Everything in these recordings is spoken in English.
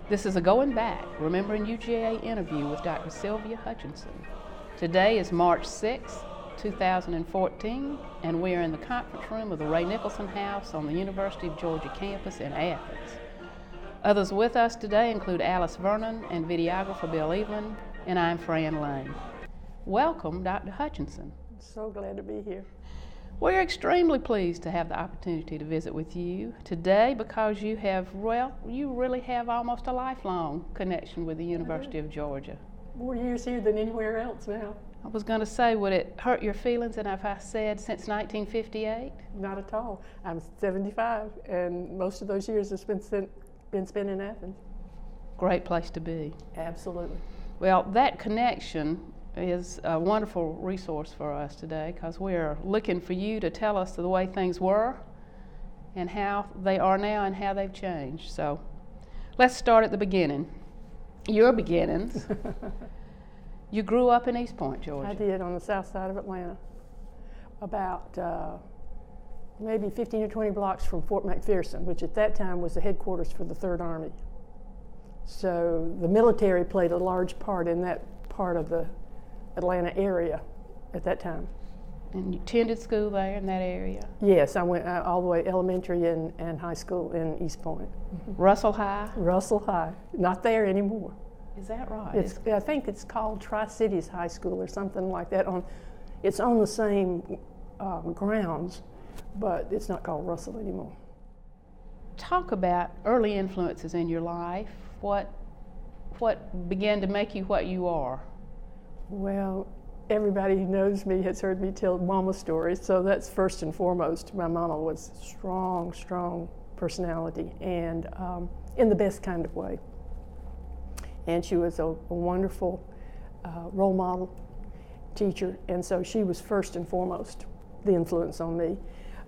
This is a Going Back, Remembering UGA interview with Dr. Sylvia Hutchinson. Today is March 6, 2014, and we are in the conference room of the Ray Nicholson House on the University of Georgia campus in Athens. Others with us today include Alice Vernon and videographer Bill Evelyn, and I'm Fran Lane. Welcome, Dr. Hutchinson. So glad to be here. We're extremely pleased to have the opportunity to visit with you today because you really have almost a lifelong connection with the University of Georgia. More years here than anywhere else now. I was going to say, would it hurt your feelings and if I said since 1958? Not at all. I'm 75, and most of those years have been spent in Athens. Great place to be. Absolutely. Well, that connection is a wonderful resource for us today because we're looking for you to tell us the way things were and how they are now and how they've changed. So let's start at the beginning. Your beginnings. You grew up in East Point, Georgia. I did, on the south side of Atlanta, about maybe 15 or 20 blocks from Fort McPherson, which at that time was the headquarters for the 3rd Army. So the military played a large part in that part of the Atlanta area at that time. And you attended school there in that area? Yes, I went all the way elementary and high school in East Point. Russell High? Russell High. Not there anymore. Is that right? I think it's called Tri-Cities High School or something like that. It's on the same grounds, but it's not called Russell anymore. Talk about early influences in your life. What began to make you what you are? Well, everybody who knows me has heard me tell mama stories, so that's first and foremost. My mama was strong personality, and in the best kind of way. And she was a wonderful role model teacher, and so she was first and foremost the influence on me.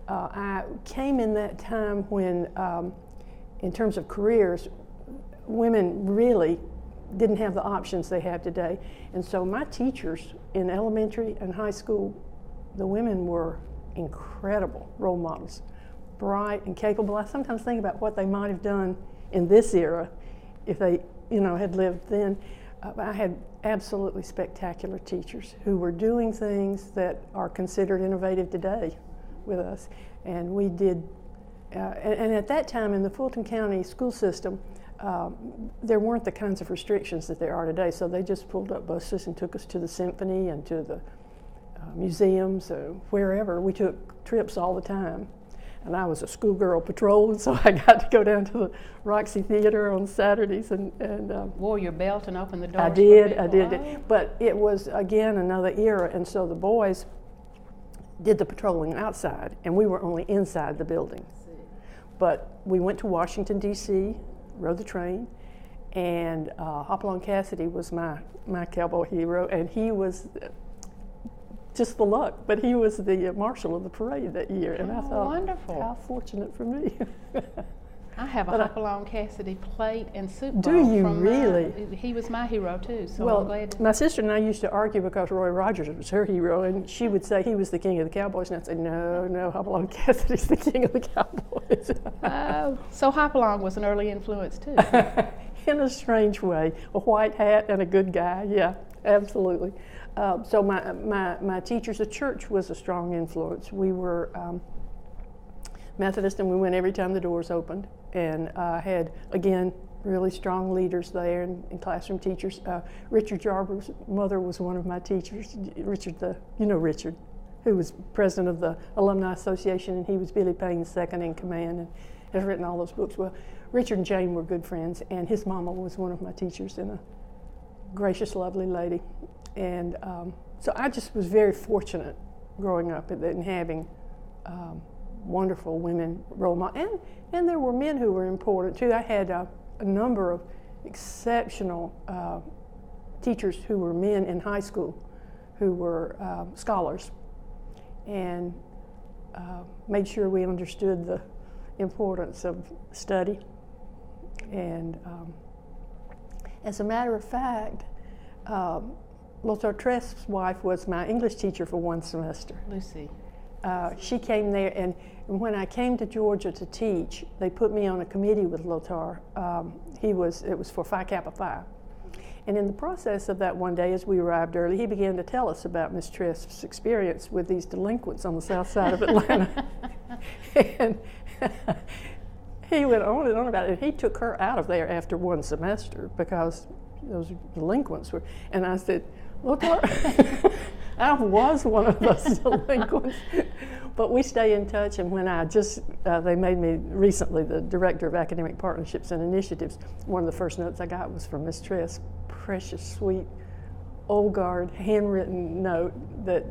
I came in that time when, in terms of careers, women really didn't have the options they have today. And so my teachers in elementary and high school, the women were incredible role models, bright and capable. I sometimes think about what they might have done in this era if they, had lived then. I had absolutely spectacular teachers who were doing things that are considered innovative today with us. And we did, and at that time in the Fulton County school system, there weren't the kinds of restrictions that there are today, so they just pulled up buses and took us to the symphony and to the museums, wherever. We took trips all the time. And I was a schoolgirl patrol, and so I got to go down to the Roxy Theater on Saturdays and wore your belt and opened the doors. I did. Oh. But it was, again, another era, and so the boys did the patrolling outside, and we were only inside the building. But we went to Washington, D.C., rode the train, and Hopalong Cassidy was my cowboy hero, and he was just the luck, but he was the marshal of the parade that year, and I thought, wonderful. How fortunate for me. I have a Hopalong Cassidy plate and soup bowl. Do you really? He was my hero too, so well, I'm glad. My sister and I used to argue because Roy Rogers was her hero, and she would say he was the king of the cowboys, and I'd say, no, Hopalong Cassidy's the king of the cowboys. Oh, so Hopalong was an early influence too. In a strange way, a white hat and a good guy, yeah, absolutely. So my teachers, the church was a strong influence. We were Methodist, and we went every time the doors opened, and had, again, really strong leaders there and classroom teachers. Richard Jarber's mother was one of my teachers. Richard, who was president of the Alumni Association, and he was Billy Payne's second in command and has written all those books. Well, Richard and Jane were good friends, and his mama was one of my teachers, and a gracious, lovely lady. And so I just was very fortunate growing up and having wonderful women role models. And there were men who were important too. I had a number of exceptional teachers who were men in high school who were scholars, and made sure we understood the importance of study. And as a matter of fact, Lothar Tresk's wife was my English teacher for one semester. Lucy. She came there, and when I came to Georgia to teach, they put me on a committee with Lothar. It was for Phi Kappa Phi. And in the process of that one day, as we arrived early, he began to tell us about Mistress' experience with these delinquents on the south side of Atlanta. And he went on and on about it. And he took her out of there after one semester because those delinquents were, and I said, Lothar, I was one of those delinquents. But we stay in touch, and when they made me recently the Director of Academic Partnerships and Initiatives, one of the first notes I got was from Mistress, precious, sweet, old guard, handwritten note that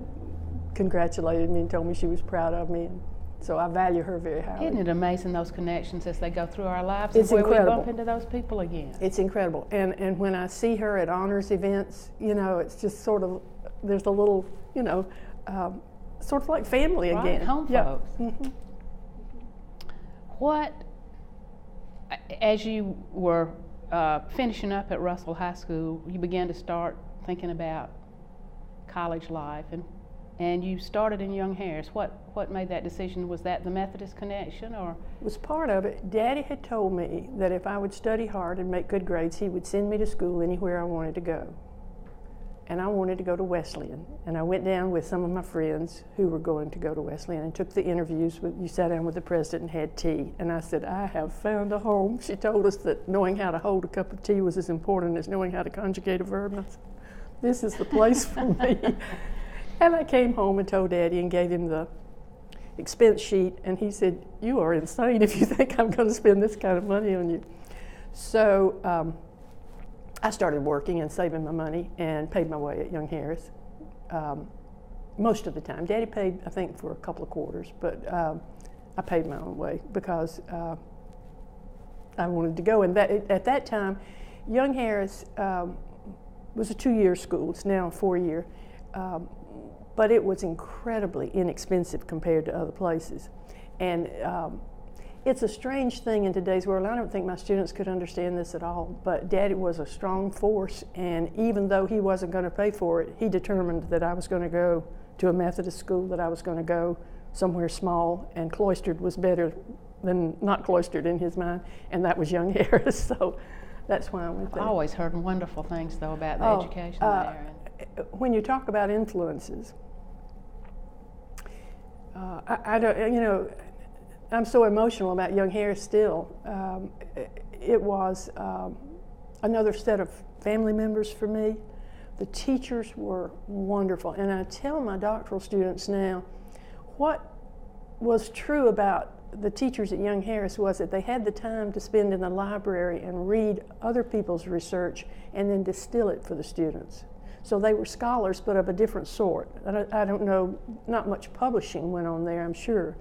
congratulated me and told me she was proud of me. And so I value her very highly. Isn't it amazing, those connections as they go through our lives? It's and where incredible. we bump into those people again. It's incredible. And when I see her at honors events, it's just sort of, there's a little, sort of like family right, again. Home yeah. folks. Mm-hmm. What, as you were finishing up at Russell High School, you began to start thinking about college life, and you started in Young Harris. What made that decision? Was that the Methodist connection, or? It was part of it. Daddy had told me that if I would study hard and make good grades, he would send me to school anywhere I wanted to go. And I wanted to go to Wesleyan. And I went down with some of my friends who were going to go to Wesleyan and took the interviews. You sat down with the president and had tea. And I said, I have found a home. She told us that knowing how to hold a cup of tea was as important as knowing how to conjugate a verb. And I said, this is the place for me. And I came home and told Daddy and gave him the expense sheet. And he said, you are insane if you think I'm going to spend this kind of money on you. So I started working and saving my money and paid my way at Young Harris most of the time. Daddy paid, I think, for a couple of quarters, but I paid my own way because I wanted to go. And at that time, Young Harris was a 2-year school. It's now a 4-year. But it was incredibly inexpensive compared to other places. And it's a strange thing in today's world. I don't think my students could understand this at all, but Daddy was a strong force, and even though he wasn't going to pay for it, he determined that I was going to go to a Methodist school, that I was going to go somewhere small, and cloistered was better than not cloistered in his mind, and that was Young Harris, so that's why I went there. I've always heard wonderful things, though, about the education there. When you talk about influences, I don't, I'm so emotional about Young Harris still. It was another set of family members for me. The teachers were wonderful, and I tell my doctoral students now, what was true about the teachers at Young Harris was that they had the time to spend in the library and read other people's research and then distill it for the students. So they were scholars, but of a different sort. I don't know, not much publishing went on there, I'm sure.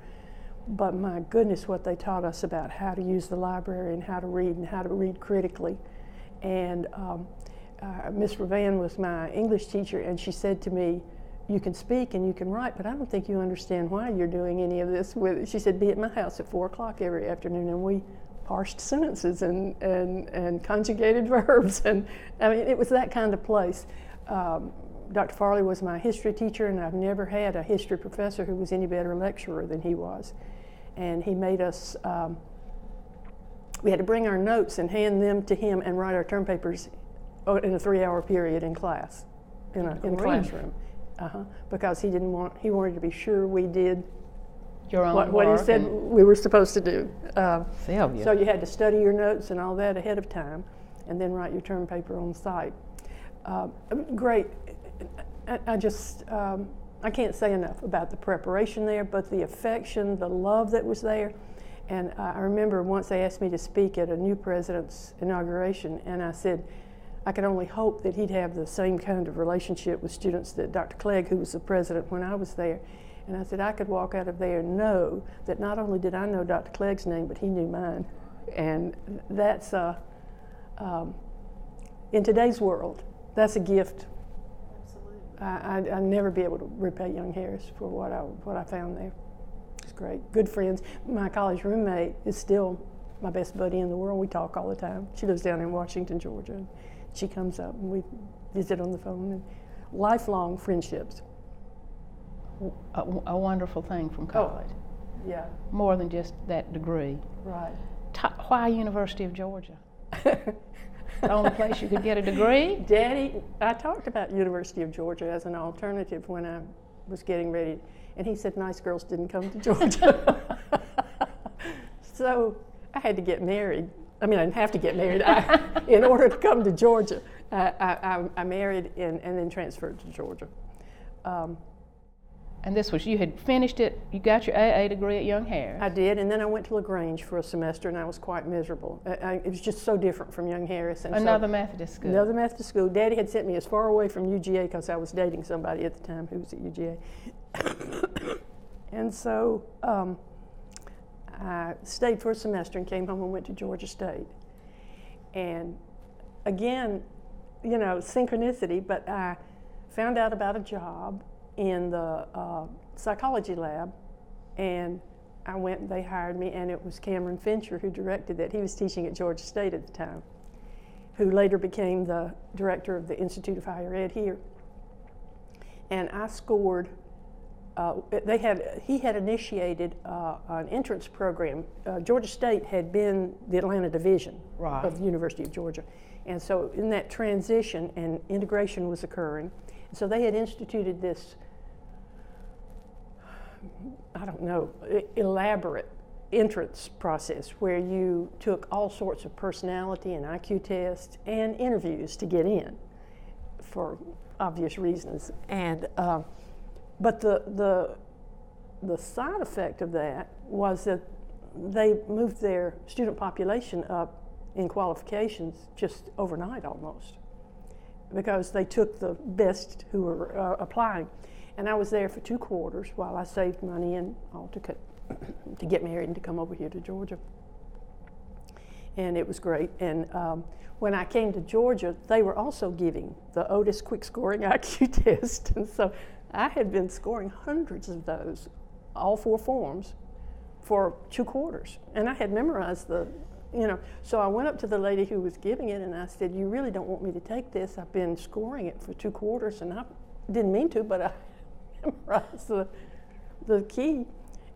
But my goodness, what they taught us about how to use the library and how to read critically. And Miss Ravan was my English teacher, and she said to me, you can speak and you can write, but I don't think you understand why you're doing any of this with it. She said, be at my house at 4 o'clock every afternoon, and we parsed sentences and conjugated verbs. And I mean, it was that kind of place. Dr. Farley was my history teacher, and I've never had a history professor who was any better lecturer than he was. And he made us, we had to bring our notes and hand them to him and write our term papers in a 3-hour period in class, in a classroom. Because he wanted to be sure we did your own what he said we were supposed to do. Sylvia. So you had to study your notes and all that ahead of time, and then write your term paper on site. Great. I can't say enough about the preparation there, but the affection, the love that was there. And I remember once they asked me to speak at a new president's inauguration, and I said I could only hope that he'd have the same kind of relationship with students that Dr. Clegg, who was the president when I was there. And I said I could walk out of there and know that not only did I know Dr. Clegg's name, but he knew mine. And that's, in today's world, that's a gift. Absolutely. I'd never be able to repay Young Harris for what I found there. It's great. Good friends. My college roommate is still my best buddy in the world. We talk all the time. She lives down in Washington, Georgia. And she comes up and we visit on the phone. And lifelong friendships. a wonderful thing from college. Oh, yeah. More than just that degree. Right. Why University of Georgia? The only place you could get a degree? Daddy, I talked about University of Georgia as an alternative when I was getting ready, and he said nice girls didn't come to Georgia. So I had to get married. I mean, I didn't have to get married. In order to come to Georgia, I married and then transferred to Georgia. And this was, you had finished it, you got your AA degree at Young Harris. I did, and then I went to LaGrange for a semester, and I was quite miserable. It was just so different from Young Harris. And another Methodist school. Another Methodist school. Daddy had sent me as far away from UGA because I was dating somebody at the time who was at UGA. And so I stayed for a semester and came home and went to Georgia State. And again, you know, synchronicity, but I found out about a job in the psychology lab, and I went and they hired me, and it was Cameron Fincher who directed that. He was teaching at Georgia State at the time, who later became the director of the Institute of Higher Ed here. And I scored, he had initiated an entrance program. Georgia State had been the Atlanta division of the University of Georgia. And so in that transition, and integration was occurring, so they had instituted this, I don't know, elaborate entrance process where you took all sorts of personality and IQ tests and interviews to get in for obvious reasons. And but the side effect of that was that they moved their student population up in qualifications just overnight almost, because they took the best who were applying. And I was there for 2 quarters while I saved money and all to get married and to come over here to Georgia. And it was great. And when I came to Georgia, they were also giving the Otis quick scoring IQ test. And so I had been scoring hundreds of those, all 4 forms, for 2 quarters. And I had memorized so I went up to the lady who was giving it and I said, "You really don't want me to take this? I've been scoring it for 2 quarters and I didn't mean to, but I memorized the key."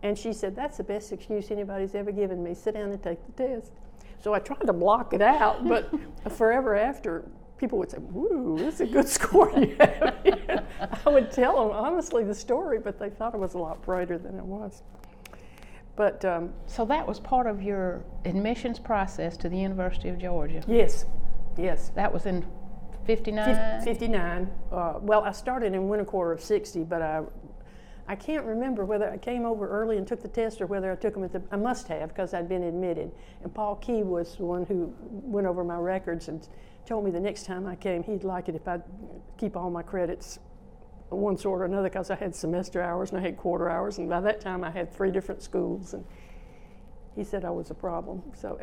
And she said, "That's the best excuse anybody's ever given me. Sit down and take the test." So I tried to block it out, but forever after, people would say, "Woo, this is a good score you have." I would tell them honestly the story, but they thought it was a lot brighter than it was. But so that was part of your admissions process to the University of Georgia? Yes. That was in 59? 59. Well, I started in winter quarter of 60, but I can't remember whether I came over early and took the test or whether I took them I must have, because I'd been admitted. And Paul Key was the one who went over my records and told me the next time I came he'd like it if I'd keep all my credits one sort or another, because I had semester hours and I had quarter hours, and by that time I had 3 different schools, and he said I was a problem. So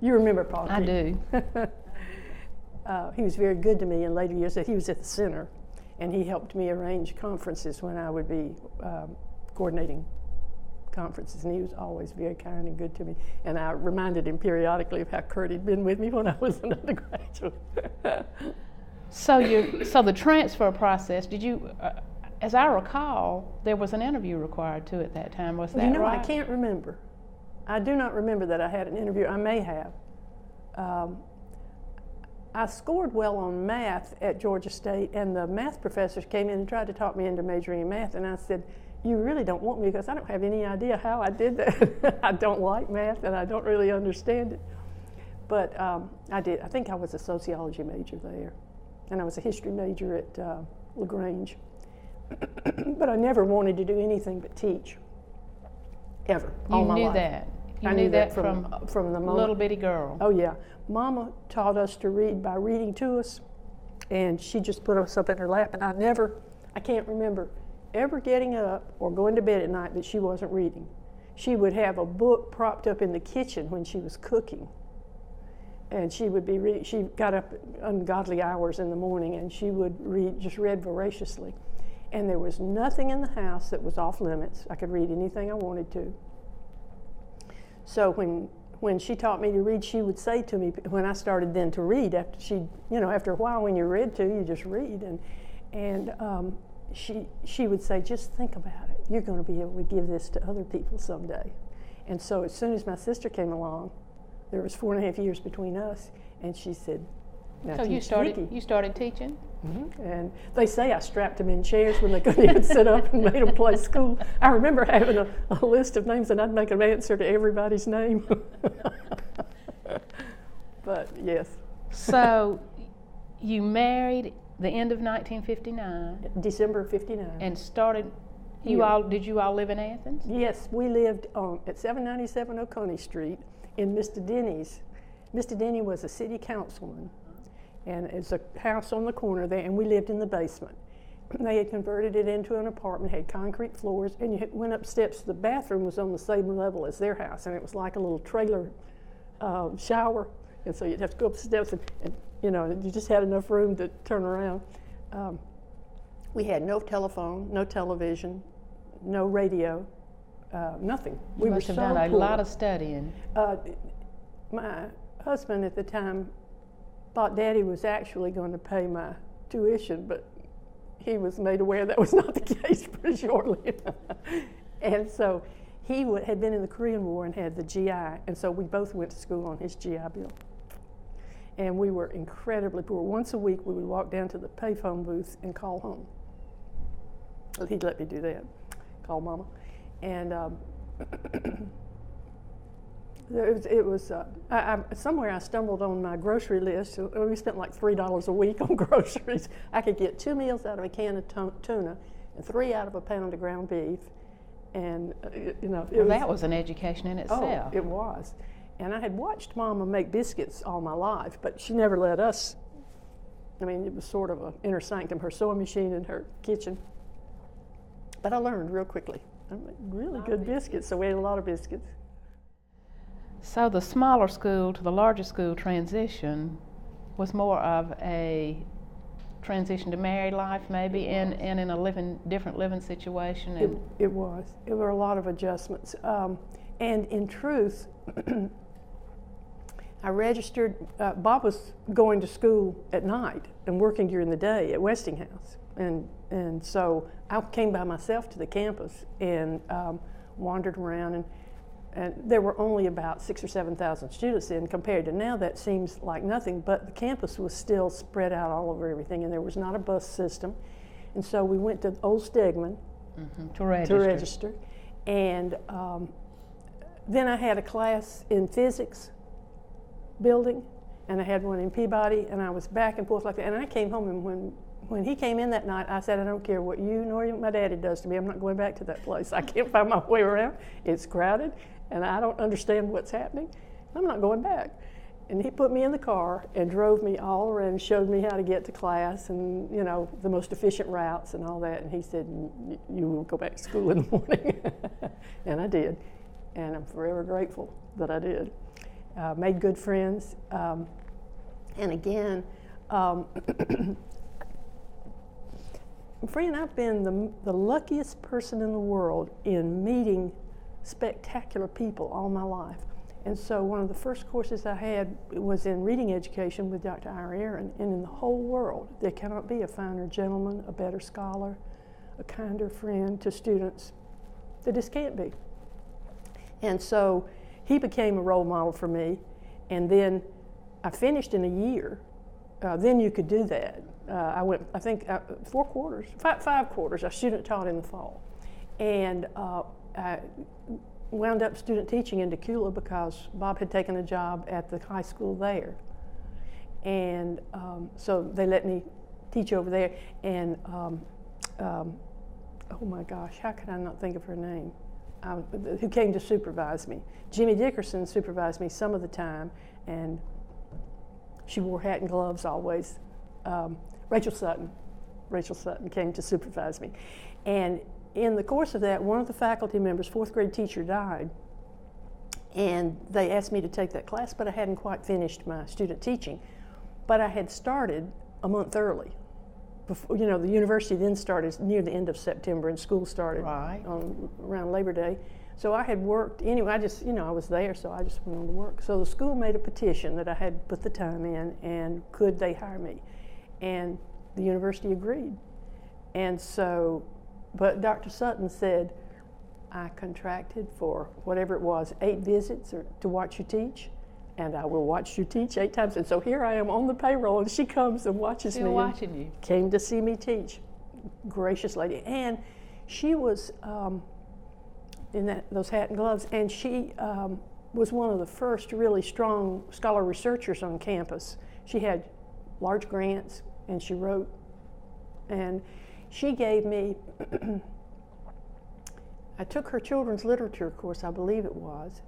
you remember Paul Key? I do. He was very good to me in later years. He was at the center, and he helped me arrange conferences when I would be coordinating conferences, and he was always very kind and good to me. And I reminded him periodically of how Kurt had been with me when I was an undergraduate. So the transfer process, did you, as I recall, there was an interview required too at that time, was that right? I can't remember. I do not remember that I had an interview. I may have. I scored well on math at Georgia State, and the math professors came in and tried to talk me into majoring in math, and I said, "You really don't want me, because I don't have any idea how I did that." I don't like math, and I don't really understand it. But I did. I think I was a sociology major there, and I was a history major at LaGrange. But I never wanted to do anything but teach, ever, all my life. You knew that? I knew that from the moment. Little bitty girl. Oh yeah. Mama taught us to read by reading to us, and she just put us up in her lap, and I can't remember ever getting up or going to bed at night that she wasn't reading. She would have a book propped up in the kitchen when she was cooking, and she would be reading. She got up ungodly hours in the morning, and she would read voraciously. And there was nothing in the house that was off limits. I could read anything I wanted to. So when she taught me to read, she would say to me, when I started then to read, after a while when you read to, you just read. And she would say, just think about it. You're going to be able to give this to other people someday. And so as soon as my sister came along, there was 4.5 years between us, and she said, now so you started teaching? Mm-hmm. And they say I strapped them in chairs when they couldn't even sit up and made them play school. I remember having a list of names, and I'd make an answer to everybody's name. But yes. So you married the end of 1959. December of 59. And started, did you all live in Athens? Yes, we lived at 797 Oconee Street in Mr. Denny's. Mr. Denny was a city councilman, and it's a house on the corner there, and we lived in the basement. They had converted it into an apartment, had concrete floors, and you went up steps. The bathroom was on the same level as their house, and it was like a little trailer shower, and so you'd have to go up the steps, and you just had enough room to turn around. We had no telephone, no television, no radio, nothing. We must have done a lot of studying. My husband at the time thought Daddy was actually going to pay my tuition, but he was made aware that was not the case pretty shortly. And so he had been in the Korean War and had the GI, and so we both went to school on his GI Bill. And we were incredibly poor. Once a week we would walk down to the payphone booth and call home. Well, he'd let me do that, call Mama. And somewhere I stumbled on my grocery list. We spent like $3 a week on groceries. I could get 2 meals out of a can of tuna and 3 out of a pound of ground beef. And that was an education in itself. Oh, it was. And I had watched Mama make biscuits all my life, but she never let us. I mean, it was sort of an inner sanctum, her sewing machine in her kitchen. But I learned real quickly. I made really good biscuits, so we ate a lot of biscuits. So the smaller school to the larger school transition was more of a transition to married life, maybe, and in a different living situation. And it was. There were a lot of adjustments. And in truth, I registered. Bob was going to school at night and working during the day at Westinghouse, and so I came by myself to the campus and wandered around, and there were only about 6,000 or 7,000 students then. Compared to now, that seems like nothing, but the campus was still spread out all over everything, and there was not a bus system. And so we went to Old Stegman to register. And then I had a class in physics building, and I had one in Peabody, and I was back and forth like that. And I came home, and when he came in that night, I said, I don't care what you nor my daddy does to me. I'm not going back to that place. I can't find my way around. It's crowded, and I don't understand what's happening. I'm not going back. And he put me in the car and drove me all around and showed me how to get to class and, the most efficient routes and all that. And he said, you will go back to school in the morning. And I did. And I'm forever grateful that I did. Made good friends. And again, Fran, I've been the luckiest person in the world in meeting spectacular people all my life. And so one of the first courses I had was in reading education with Dr. Ira Aaron. And in the whole world, there cannot be a finer gentleman, a better scholar, a kinder friend to students. There just can't be. And so he became a role model for me. And then I finished in a year. Then you could do that. I went, I think, 4 quarters, 5 quarters. I student taught in the fall. And I wound up student teaching in Decula because Bob had taken a job at the high school there. And so they let me teach over there. And oh my gosh, how could I not think of her name? Who came to supervise me. Jimmy Dickerson supervised me some of the time, and she wore hat and gloves always. Rachel Sutton came to supervise me. And in the course of that, one of the faculty members, 4th grade teacher, died. And they asked me to take that class, but I hadn't quite finished my student teaching. But I had started a month early. Before, the university then started near the end of September, and school started around Labor Day. So I had worked, anyway, I was there, so I just went on to work. So the school made a petition that I had put the time in, and could they hire me? And the university agreed. And so, but Dr. Sutton said, I contracted for whatever it was, 8 visits to watch you teach, and I will watch you teach 8 times. And so here I am on the payroll, and she comes and watches me. Still watching you. Came to see me teach. Gracious lady. And she was in those hat and gloves, and she was one of the first really strong scholar researchers on campus. She had large grants, and she wrote, and she gave me, I took her children's literature course, I believe it was,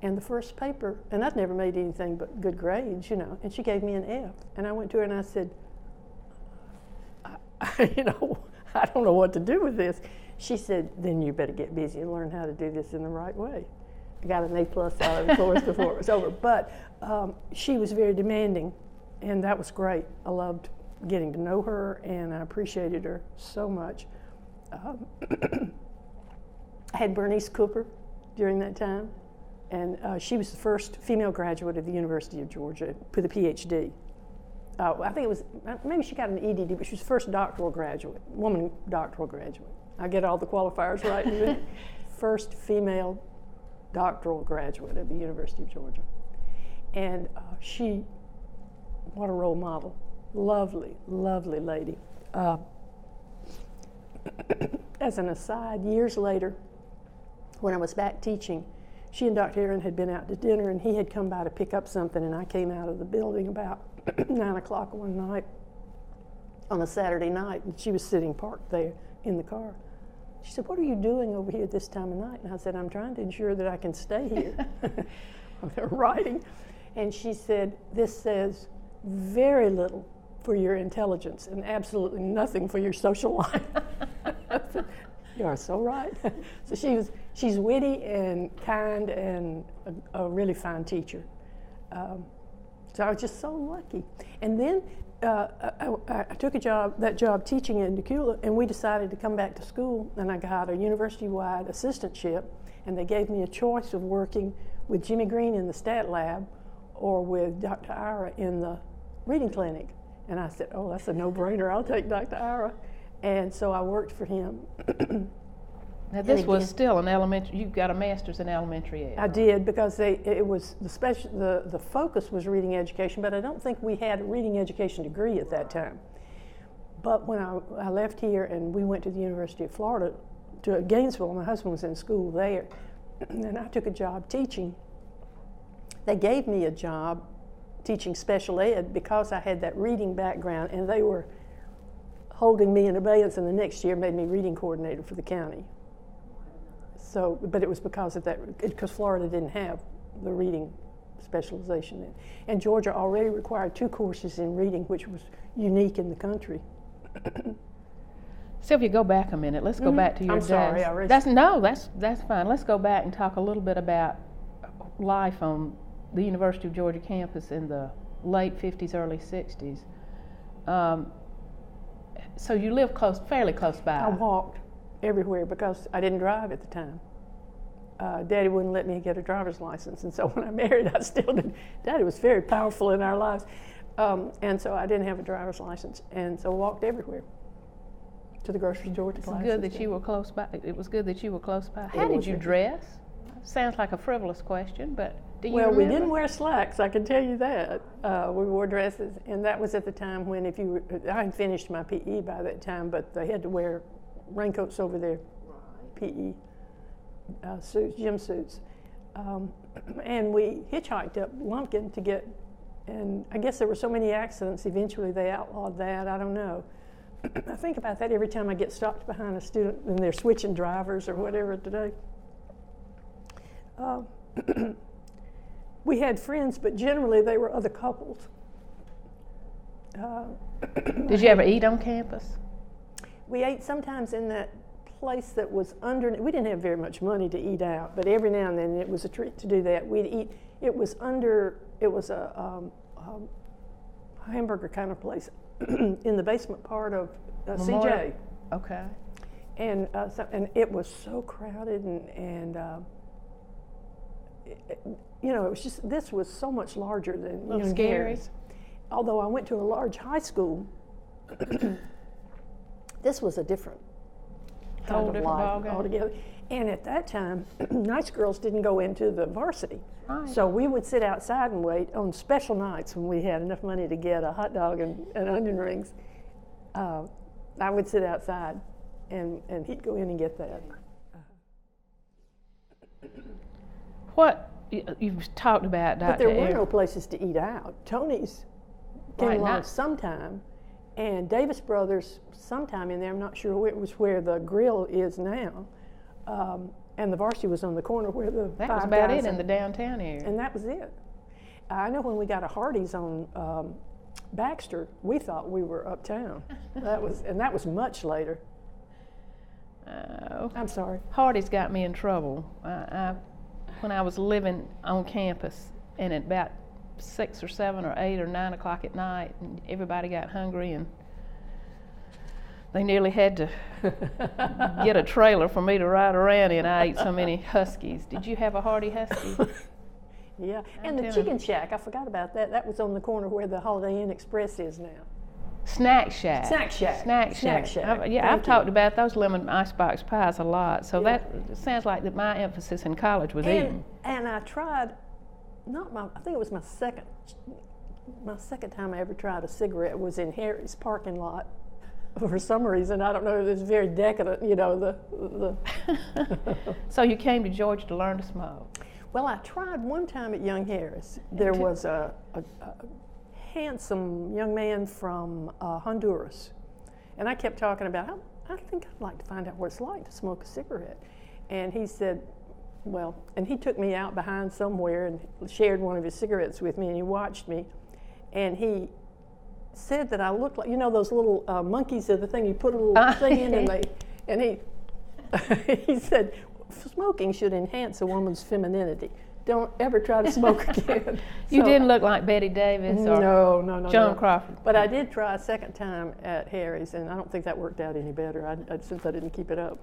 and the first paper, and I'd never made anything but good grades, you know, and she gave me an F. And I went to her and I said, you know, I don't know what to do with this. She said, then you better get busy and learn how to do this in the right way. I got an A+ out of the course before it was over. But she was very demanding, and that was great. I loved getting to know her, and I appreciated her so much. I had Bernice Cooper during that time, and she was the first female graduate of the University of Georgia with a PhD. I think it was, maybe she got an EDD, but she was the first doctoral graduate, woman doctoral graduate. I get all the qualifiers right. First female doctoral graduate of the University of Georgia. And she, what a role model. Lovely, lovely lady. As an aside, years later, when I was back teaching, she and Dr. Aaron had been out to dinner, and he had come by to pick up something, and I came out of the building about 9 o'clock one night, on a Saturday night, and she was sitting parked there in the car. She said, what are you doing over here this time of night? And I said, I'm trying to ensure that I can stay here. They're writing. And she said, this says very little for your intelligence and absolutely nothing for your social life. I said, you are so right. So she's witty and kind and a really fine teacher. So I was just so lucky. And then I took that job teaching in Decula, and we decided to come back to school, and I got a university-wide assistantship, and they gave me a choice of working with Jimmy Green in the stat lab or with Dr. Ira in the reading clinic. And I said, oh, that's a no-brainer. I'll take Dr. Ira. And so I worked for him. Now this was still an elementary, you got a master's in elementary ed. I did, because it was the focus was reading education, but I don't think we had a reading education degree at that time. But when I left here and we went to the University of Florida, to Gainesville, my husband was in school there, and I took a job teaching. They gave me a job teaching special ed because I had that reading background, and they were holding me in abeyance, and the next year made me reading coordinator for the county. So, but it was because of that, because Florida didn't have the reading specialization then. And Georgia already required 2 courses in reading, which was unique in the country. Sylvia, go back a minute. Let's go back to your desk. I'm sorry. That's fine. Let's go back and talk a little bit about life on the University of Georgia campus in the late 50s, early 60s. So you live fairly close by. I walked everywhere because I didn't drive at the time. Daddy wouldn't let me get a driver's license, and so when I married, I still did. Daddy was very powerful in our lives, and so I didn't have a driver's license, and so I walked everywhere to the grocery store, to classes. It's good that you were close by. It was good that you were close by. How did you dress? Sounds like a frivolous question, but do you remember? We didn't wear slacks, I can tell you that. We wore dresses, and that was at the time when I had finished my PE by that time, but they had to wear raincoats over their PE suits, gym suits. And we hitchhiked up Lumpkin to get, and I guess there were so many accidents, eventually they outlawed that, I don't know. I think about that every time I get stopped behind a student and they're switching drivers or whatever today. We had friends, but generally they were other couples. Did you ever eat on campus? We ate sometimes in that place that was under, we didn't have very much money to eat out, but every now and then it was a treat to do that. We'd eat, it was a hamburger kind of place in the basement part of CJ. Okay. And it was so crowded, and you know, it was just, this was so much larger than scary. Although I went to a large high school, This was a different kind of life altogether. And at that time, nice girls didn't go into the varsity. Right. So we would sit outside and wait on special nights when we had enough money to get a hot dog and onion rings. I would sit outside and he'd go in and get that. What you've talked about, Dr. But there were no places to eat out. Tony's came along sometime, and Davis Brothers sometime in there. I'm not sure it was where the grill is now, and the varsity was on the corner where the that was about it in the downtown area. And that was it. I know when we got a Hardee's on Baxter, we thought we were uptown. That was much later. I'm sorry. Hardee's got me in trouble. When I was living on campus, and at about 6 or 7 or 8 or 9 o'clock at night, and everybody got hungry, and they nearly had to get a trailer for me to ride around in. I ate so many Huskies. Did you have a Hardy Husky? Yeah, and the Chicken Shack, I forgot about that. That was on the corner where the Holiday Inn Express is now. Snack Shack. Snack Shack. Snack Shack. I've talked about those lemon icebox pies a lot. So that sounds like that my emphasis in college was eating. And I tried, I think it was my second time I ever tried a cigarette was in Harry's parking lot. For some reason, I don't know, it was very decadent, you know, So you came to Georgia to learn to smoke? Well, I tried one time at Young Harris. There was a handsome young man from Honduras, and I kept talking about, I think I'd like to find out what it's like to smoke a cigarette. And he said, well, and he took me out behind somewhere and shared one of his cigarettes with me, and he watched me, and he said that I looked like, you know, those little monkeys are the thing you put a little thing in, and he said, smoking should enhance a woman's femininity. Don't ever try to smoke again. You didn't look like Betty Davis or Joan Crawford. But I did try a second time at Harry's, and I don't think that worked out any better since I didn't keep it up.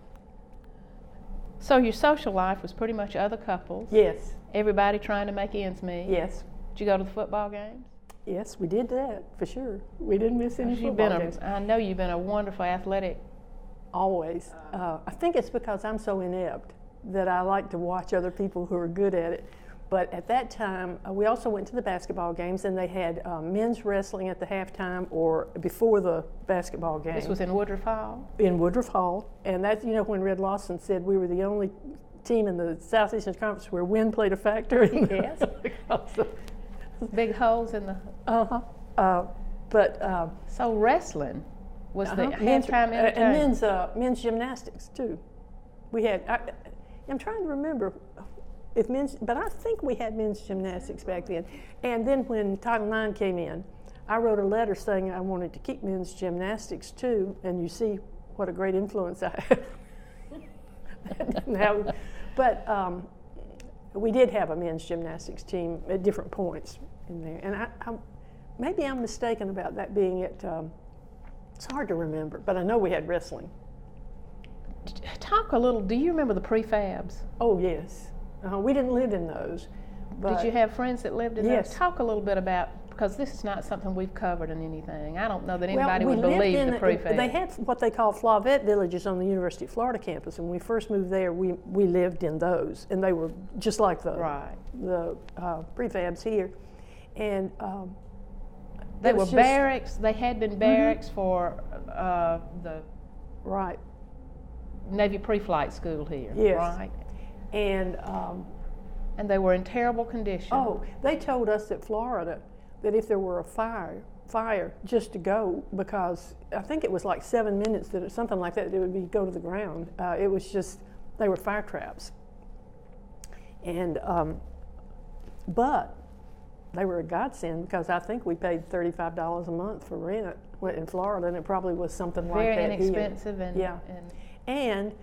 So your social life was pretty much other couples? Yes. Everybody trying to make ends meet? Yes. Did you go to the football games? Yes, we did that, for sure. We didn't miss any football games. I know you've been a wonderful athletic. Always. I think it's because I'm so inept that I like to watch other people who are good at it. But at that time, we also went to the basketball games, and they had men's wrestling at the halftime or before the basketball game. This was in Woodruff Hall? In Woodruff Hall. And that's, you know, when Red Lawson said we were the only team in the Southeastern Conference where wind played a factor. Yes. Big holes in the... So wrestling was the halftime entertainment? And men's gymnastics, too. We had... I'm trying to remember if but I think we had men's gymnastics back then. And then when Title IX came in, I wrote a letter saying I wanted to keep men's gymnastics too, and you see what a great influence I have. But we did have a men's gymnastics team at different points in there. And maybe I'm mistaken about that being at, it's hard to remember, but I know we had wrestling. Talk a little, do you remember the prefabs? Oh, yes. We didn't live in those. But did you have friends that lived in those? Yes. Talk a little bit about, because this is not something we've covered in anything. I don't know that anybody would believe the prefab. They had what they call Flavette villages on the University of Florida campus, and when we first moved there, we lived in those, and they were just like the prefabs here. And they were barracks. They had been barracks for the Navy pre-flight school here, right? And they were in terrible condition. Oh, they told us at Florida that if there were a fire just to go, because I think it was like 7 minutes, something like that, it would go to the ground. It was just, they were fire traps. And, but they were a godsend, because I think we paid $35 a month for rent in Florida, and it probably was something like that here. Very inexpensive. And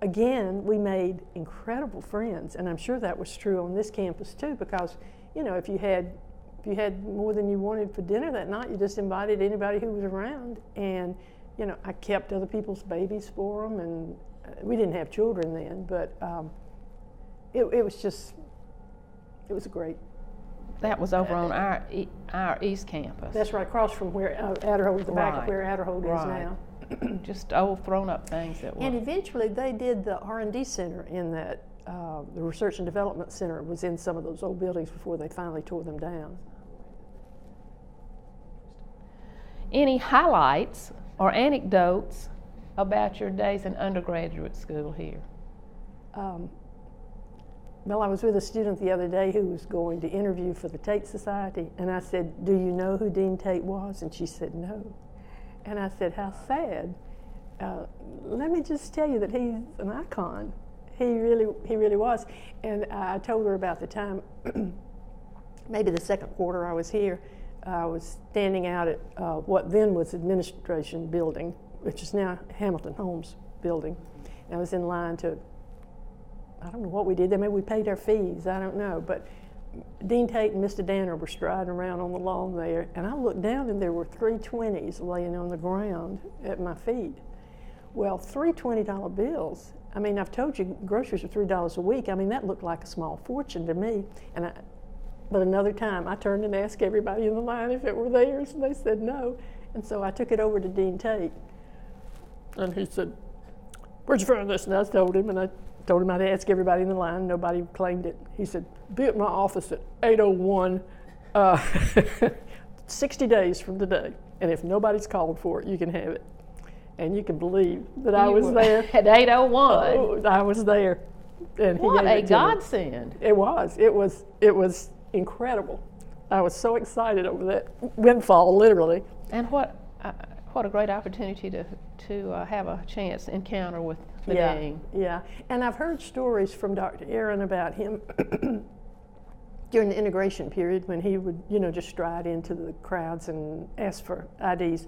again, we made incredible friends, and I'm sure that was true on this campus too, because, you know, if you had more than you wanted for dinner that night, you just invited anybody who was around. And, you know, I kept other people's babies for them, and we didn't have children then, but it was great. That was over on our East Campus. That's right, across from where Adderhold, the back of where Adderhold is now. just old thrown-up things that were. And eventually they did the R&D center in that, the Research and Development Center was in some of those old buildings before they finally tore them down. Any highlights or anecdotes about your days in undergraduate school here? Well, I was with a student the other day who was going to interview for the Tate Society, and I said, "Do you know who Dean Tate was?" And she said, "No." And I said, "How sad. Let me just tell you that he's an icon. He really was." And I told her about the time, maybe the second quarter I was here, I was standing out at what then was Administration Building, which is now Hamilton Holmes Building. And I was in line to, I don't know what we did there, maybe we paid our fees, I don't know, but Dean Tate and Mr. Danner were striding around on the lawn there, and I looked down and there were 3 20s laying on the ground at my feet. Well, 3 $20 bills, I mean, I've told you groceries are $3 a week. I mean, that looked like a small fortune to me. But another time, I turned and asked everybody in the line if it were theirs, and they said no. And so I took it over to Dean Tate, and he said, "Where'd you find this?" And I told him, I'd ask everybody in the line. Nobody claimed it. He said, "Be at my office at 8:01, 60 days from today. And if nobody's called for it, you can have it." And you can believe that I was there. At 8:01. Oh, I was there. And he What gave a it to me. godsend. It was incredible. I was so excited over that windfall, literally. And what a great opportunity to have a chance to encounter with the Yeah, Dean. yeah. And I've heard stories from Dr. Aaron about him during the integration period when he would, just stride into the crowds and ask for IDs.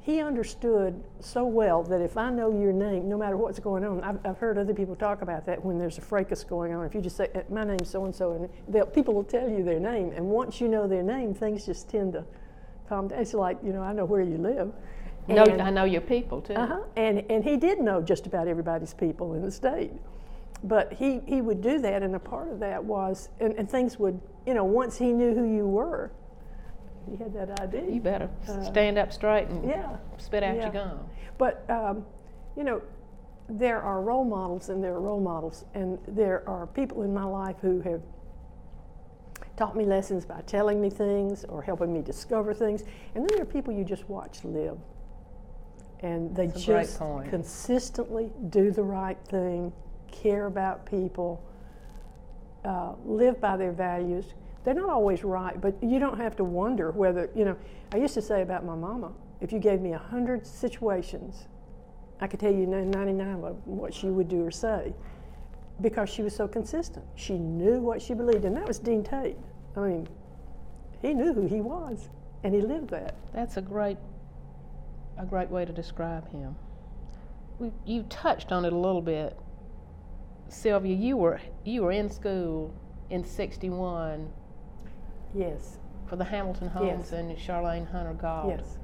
He understood so well that if I know your name, no matter what's going on, I've heard other people talk about that when there's a fracas going on. If you just say, "My name's so-and-so," and people will tell you their name. And once you know their name, things just tend to calm down. It's like, I know where you live. I know your people, too. And he did know just about everybody's people in the state. But he would do that, and a part of that was, and things would, once he knew who you were, he had that ID. You better stand up straight and spit out your gum. But, there are role models and there are role models, and there are people in my life who have taught me lessons by telling me things or helping me discover things. And then there are people you just watch live. And they just consistently do the right thing, care about people, live by their values. They're not always right, but you don't have to wonder whether, I used to say about my mama, if you gave me 100 situations, I could tell you 99 of what she would do or say, because she was so consistent. She knew what she believed, and that was Dean Tate. I mean, he knew who he was, and he lived that. That's a great way to describe him. You touched on it a little bit. Sylvia, you were in school in '61. Yes. For the Hamilton Homes and Charlene Hunter Gault. Yes.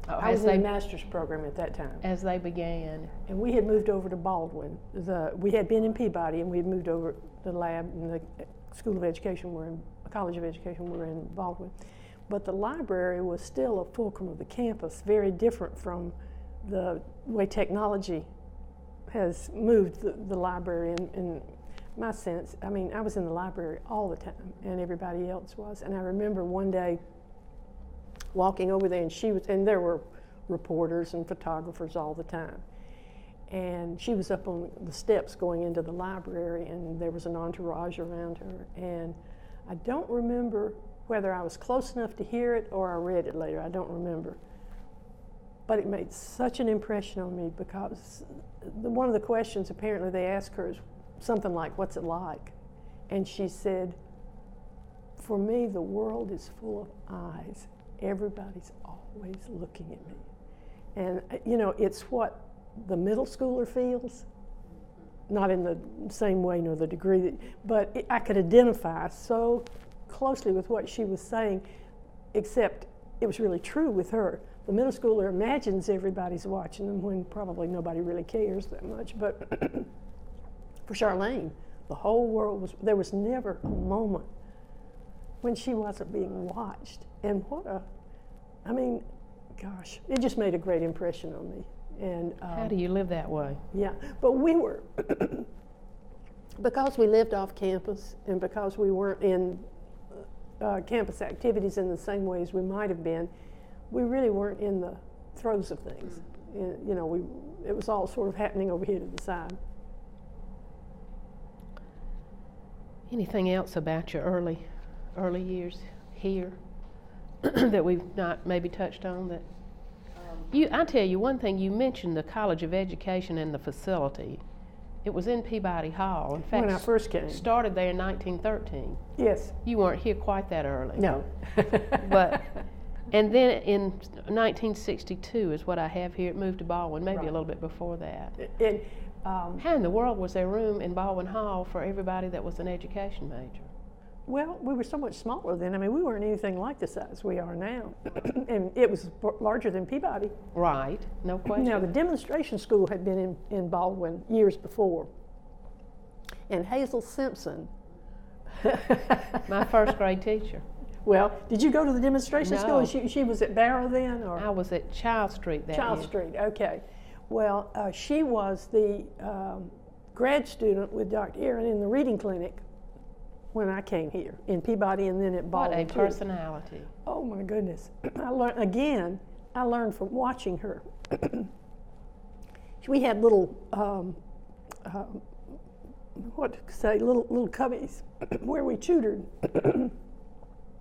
I was in the master's program at that time. As they began. And we had moved over to Baldwin. We had been in Peabody, and we had moved over the lab in the School of Education, College of Education, we were in Baldwin. But the library was still a fulcrum of the campus, very different from the way technology has moved the library in my sense. I mean, I was in the library all the time, and everybody else was. And I remember one day walking over there, and there were reporters and photographers all the time. And she was up on the steps going into the library, and there was an entourage around her. And I don't remember whether I was close enough to hear it or I read it later. I don't remember. But it made such an impression on me, because one of the questions apparently they asked her is something like, "What's it like?" And she said, "For me, the world is full of eyes. Everybody's always looking at me." And, it's what the middle schooler feels, not in the same way nor the degree, but I could identify so closely with what she was saying, except it was really true with her. The middle schooler imagines everybody's watching them when probably nobody really cares that much. But for Charlene, the whole world there was never a moment when she wasn't being watched. And gosh, it just made a great impression on me. And how do you live that way? Yeah, but we were, because we lived off campus and because we weren't in campus activities in the same way as we might have been, we really weren't in the throes of things. You know, it was all sort of happening over here to the side. Anything else about your early years here that we've not maybe touched on? That I tell you one thing. You mentioned the College of Education and the facility. It was in Peabody Hall. In fact, when I first came, started there in 1913. Yes. You weren't here quite that early. No. But and then in 1962 is what I have here. It moved to Baldwin, maybe a little bit before that. And, how in the world was there room in Baldwin Hall for everybody that was an education major? Well, we were so much smaller then. I mean, we weren't anything like the size we are now. And it was larger than Peabody. Right, no question. Now, the demonstration school had been in Baldwin years before. And Hazel Simpson. My first grade teacher. Well, did you go to the demonstration No. school? She was at Barrow then? Or? I was at Child Street that Child year. Street, okay. Well, she was the grad student with Dr. Aaron in the reading clinic when I came here in Peabody and then at Baldwin. What a personality. Oh my goodness. I learned from watching her. We had little, little cubbies where we tutored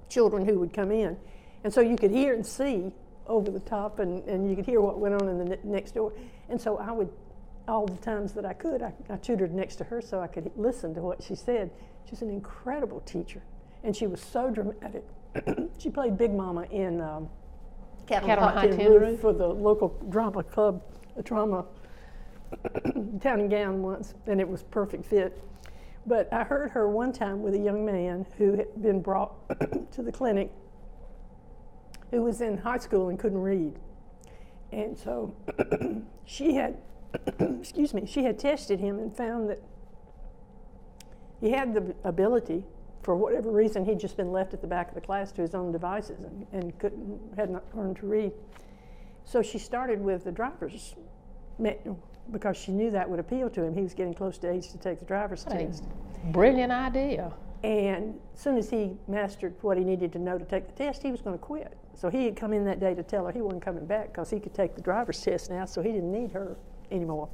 children who would come in. And so you could hear and see over the top and you could hear what went on in the next door. And so I would, all the times that I could, I tutored next to her so I could listen to what she said. She's an incredible teacher, and she was so dramatic. She played Big Mama in Cattle on Hot Tin Roof for the local drama club, a drama town and gown once, and it was perfect fit. But I heard her one time with a young man who had been brought to the clinic who was in high school and couldn't read. And so she had, she had tested him and found that he had the ability, for whatever reason, he'd just been left at the back of the class to his own devices and had not learned to read. So she started with the driver's manual because she knew that would appeal to him. He was getting close to age to take the driver's test. Brilliant idea. And as soon as he mastered what he needed to know to take the test, he was going to quit. So he had come in that day to tell her he wasn't coming back because he could take the driver's test now, so he didn't need her anymore.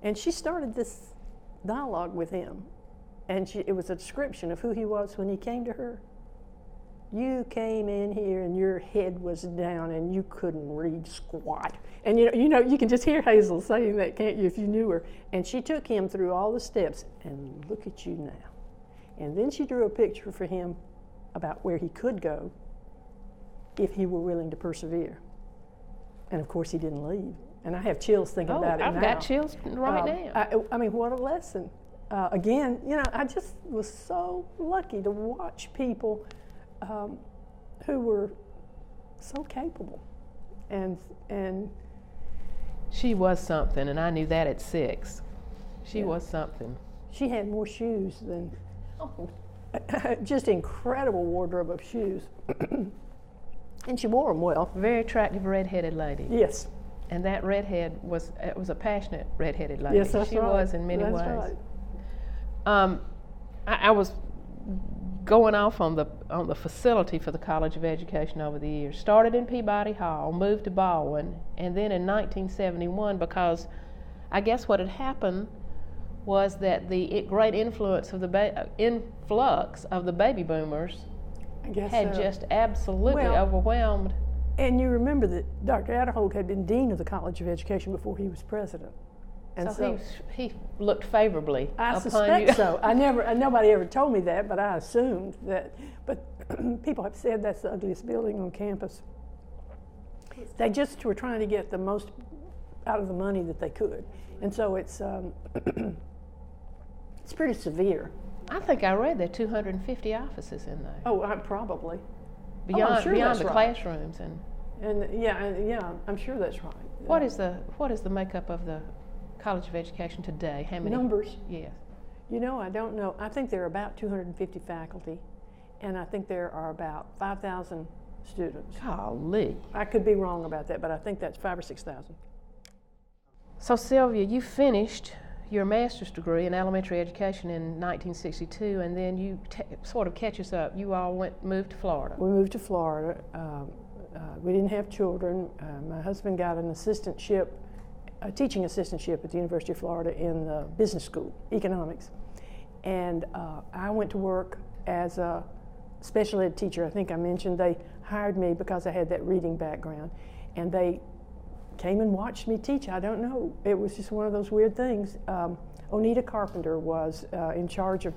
And she started this dialogue with him, and it was a description of who he was when he came to her. You came in here and your head was down and you couldn't read squat. And you can just hear Hazel saying that, can't you, if you knew her? And she took him through all the steps, and look at you now. And then she drew a picture for him about where he could go if he were willing to persevere. And of course he didn't leave. And I have chills thinking about it now. I've got chills right now. I mean, what a lesson. Again, I just was so lucky to watch people who were so capable. And she was something, and I knew that at 6. She was something. She had more shoes than, just incredible wardrobe of shoes. And she wore them well. Very attractive red-headed lady. Yes. And that redhead was a passionate red-headed lady. Yes, that's she right. was in many that's ways. Right. I was going off on the facility for the College of Education over the years. Started in Peabody Hall, moved to Baldwin, and then in 1971, because I guess what had happened was that the great influence of the influx of the baby boomers had just absolutely overwhelmed. And you remember that Dr. Adderholt had been dean of the College of Education before he was president. And so he looked favorably upon you. I suspect so. Nobody ever told me that, but I assumed that. But people have said that's the ugliest building on campus. They just were trying to get the most out of the money that they could. And so it's it's pretty severe. I think I read there are 250 offices in there. Oh, probably. Beyond the right. classrooms and yeah, I'm sure that's right. What is the makeup of the College of Education today? How many numbers? Yes. I don't know. I think there are about 250 faculty, and I think there are about 5,000 students. Golly. I could be wrong about that, but I think that's 5,000 or 6,000. So Sylvia, you finished your master's degree in elementary education in 1962, and then you sort of catch us up. You all moved to Florida. We moved to Florida. We didn't have children. My husband got an assistantship, a teaching assistantship at the University of Florida in the business school, economics. And I went to work as a special ed teacher. I think I mentioned they hired me because I had that reading background. And they came and watched me teach. I don't know. It was just one of those weird things. Onita Carpenter was in charge of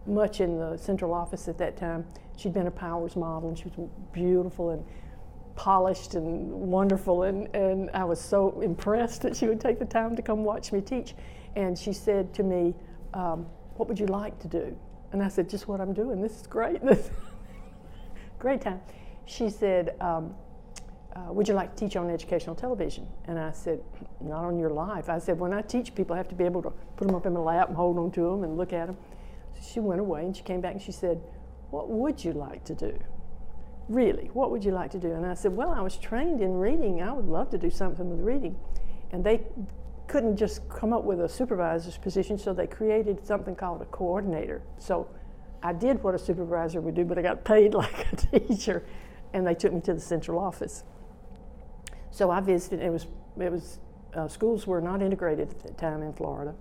much in the central office at that time. She'd been a Powers model, and she was beautiful and polished and wonderful, and I was so impressed that she would take the time to come watch me teach. And she said to me, what would you like to do? And I said, just what I'm doing. This is great. Great time. She said, would you like to teach on educational television? And I said, not on your life. I said, when I teach people, I have to be able to put them up in my lap and hold on to them and look at them. So she went away and she came back and she said, what would you like to do? Really, what would you like to do? And I said, well, I was trained in reading. I would love to do something with reading. And they couldn't just come up with a supervisor's position, so they created something called a coordinator. So I did what a supervisor would do, but I got paid like a teacher, and they took me to the central office. So I visited. It was schools were not integrated at that time in Florida,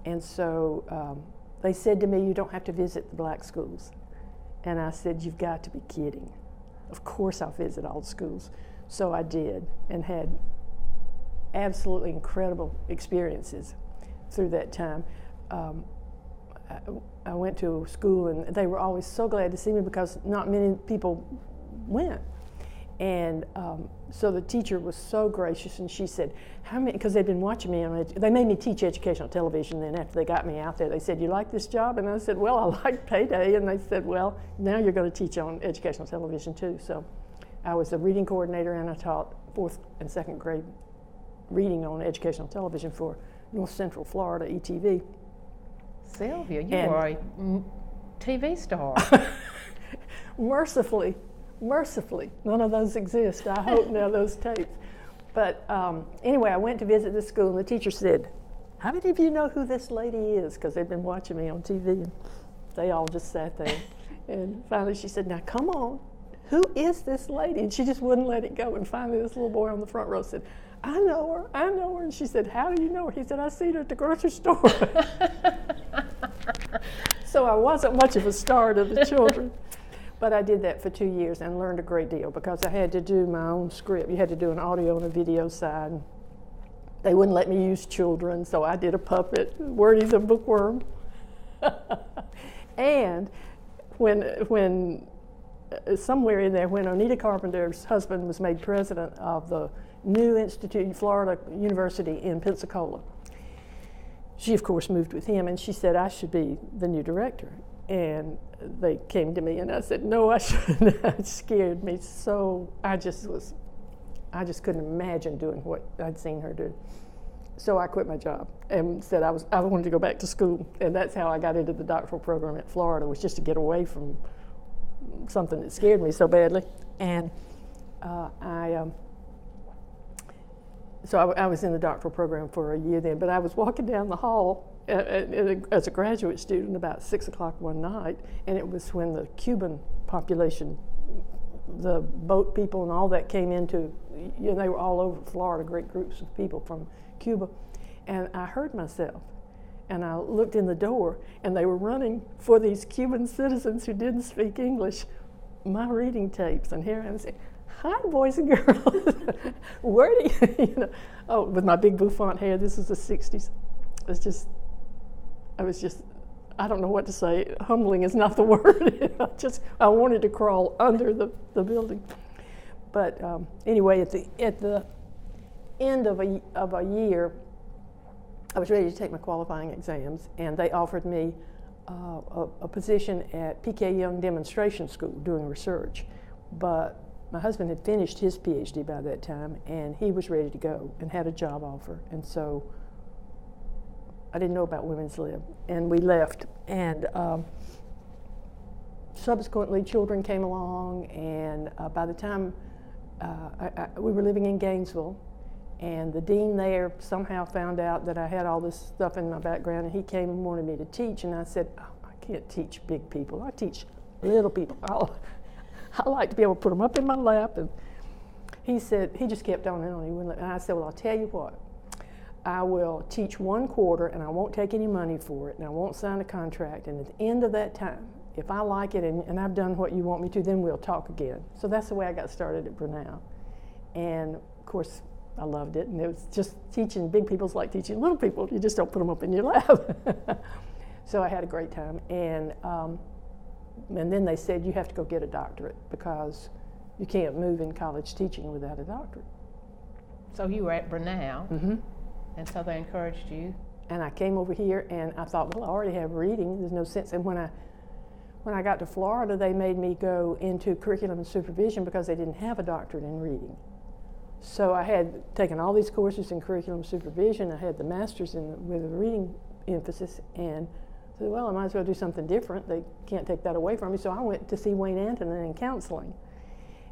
and so they said to me, you don't have to visit the black schools. And I said, you've got to be kidding. Of course I'll visit all the schools. So I did, and had absolutely incredible experiences through that time. I went to school, and they were always so glad to see me because not many people went. And so the teacher was so gracious, and she said, how many, because they'd been watching me, they made me teach educational television. Then after they got me out there, they said, you like this job? And I said, well, I like payday. And they said, well, now you're going to teach on educational television too. So I was the reading coordinator, and I taught 4th and 2nd grade reading on educational television for North Central Florida, ETV. Sylvia, you are a TV star. Mercifully, none of those exist. I hope now, those tapes. But anyway, I went to visit this school, and the teacher said, how many of you know who this lady is? Because they'd been watching me on TV, and they all just sat there. And finally she said, now come on, who is this lady? And she just wouldn't let it go. And finally this little boy on the front row said, I know her. And she said, how do you know her? He said, I seen her at the grocery store. So I wasn't much of a star to the children. But I did that for 2 years and learned a great deal because I had to do my own script. You had to do an audio and a video side. They wouldn't let me use children, so I did a puppet, Wordy the bookworm. And when somewhere in there, when Onita Carpenter's husband was made president of the new institute, Florida University in Pensacola, she of course moved with him, and she said I should be the new director. And they came to me, and I said, no, I shouldn't. It scared me so. I just couldn't imagine doing what I'd seen her do. So I quit my job and said I wanted to go back to school. And that's how I got into the doctoral program at Florida, was just to get away from something that scared me so badly. And so I was in the doctoral program for a year then, but I was walking down the hall as a graduate student about 6 o'clock one night, and it was when the Cuban population, the boat people and all that came into, they were all over Florida, great groups of people from Cuba, and I heard myself, and I looked in the door, and they were running for these Cuban citizens who didn't speak English, my reading tapes, and here I was saying, hi, boys and girls, where do you, oh, with my big bouffant hair, this was the 60s. I don't know what to say. Humbling is not the word. I wanted to crawl under the building. But anyway, at the end of a year, I was ready to take my qualifying exams, and they offered me a position at P.K. Young Demonstration School doing research. But my husband had finished his PhD by that time, and he was ready to go and had a job offer. And so I didn't know about Women's Lib, and we left. And subsequently, children came along, and by the time we were living in Gainesville, and the dean there somehow found out that I had all this stuff in my background, and he came and wanted me to teach, and I said, oh, I can't teach big people. I teach little people. I like to be able to put them up in my lap. And he just kept on and on. He wouldn't let, and I said, well, I'll tell you what. I will teach 1 quarter, and I won't take any money for it, and I won't sign a contract, and at the end of that time, if I like it and I've done what you want me to, then we'll talk again. So that's the way I got started at Brenau. And of course, I loved it, and it was just teaching big people's like teaching little people. You just don't put them up in your lap. So I had a great time, and then they said, you have to go get a doctorate because you can't move in college teaching without a doctorate. So you were at Brenau, Mm-hmm. and so they encouraged you. And I came over here, and I thought, well, I already have reading. There's no sense. And when I got to Florida, they made me go into curriculum and supervision because they didn't have a doctorate in reading. So I had taken all these courses in curriculum supervision. I had the master's with a reading emphasis, and said, well, I might as well do something different. They can't take that away from me. So I went to see Wayne Antonin in counseling.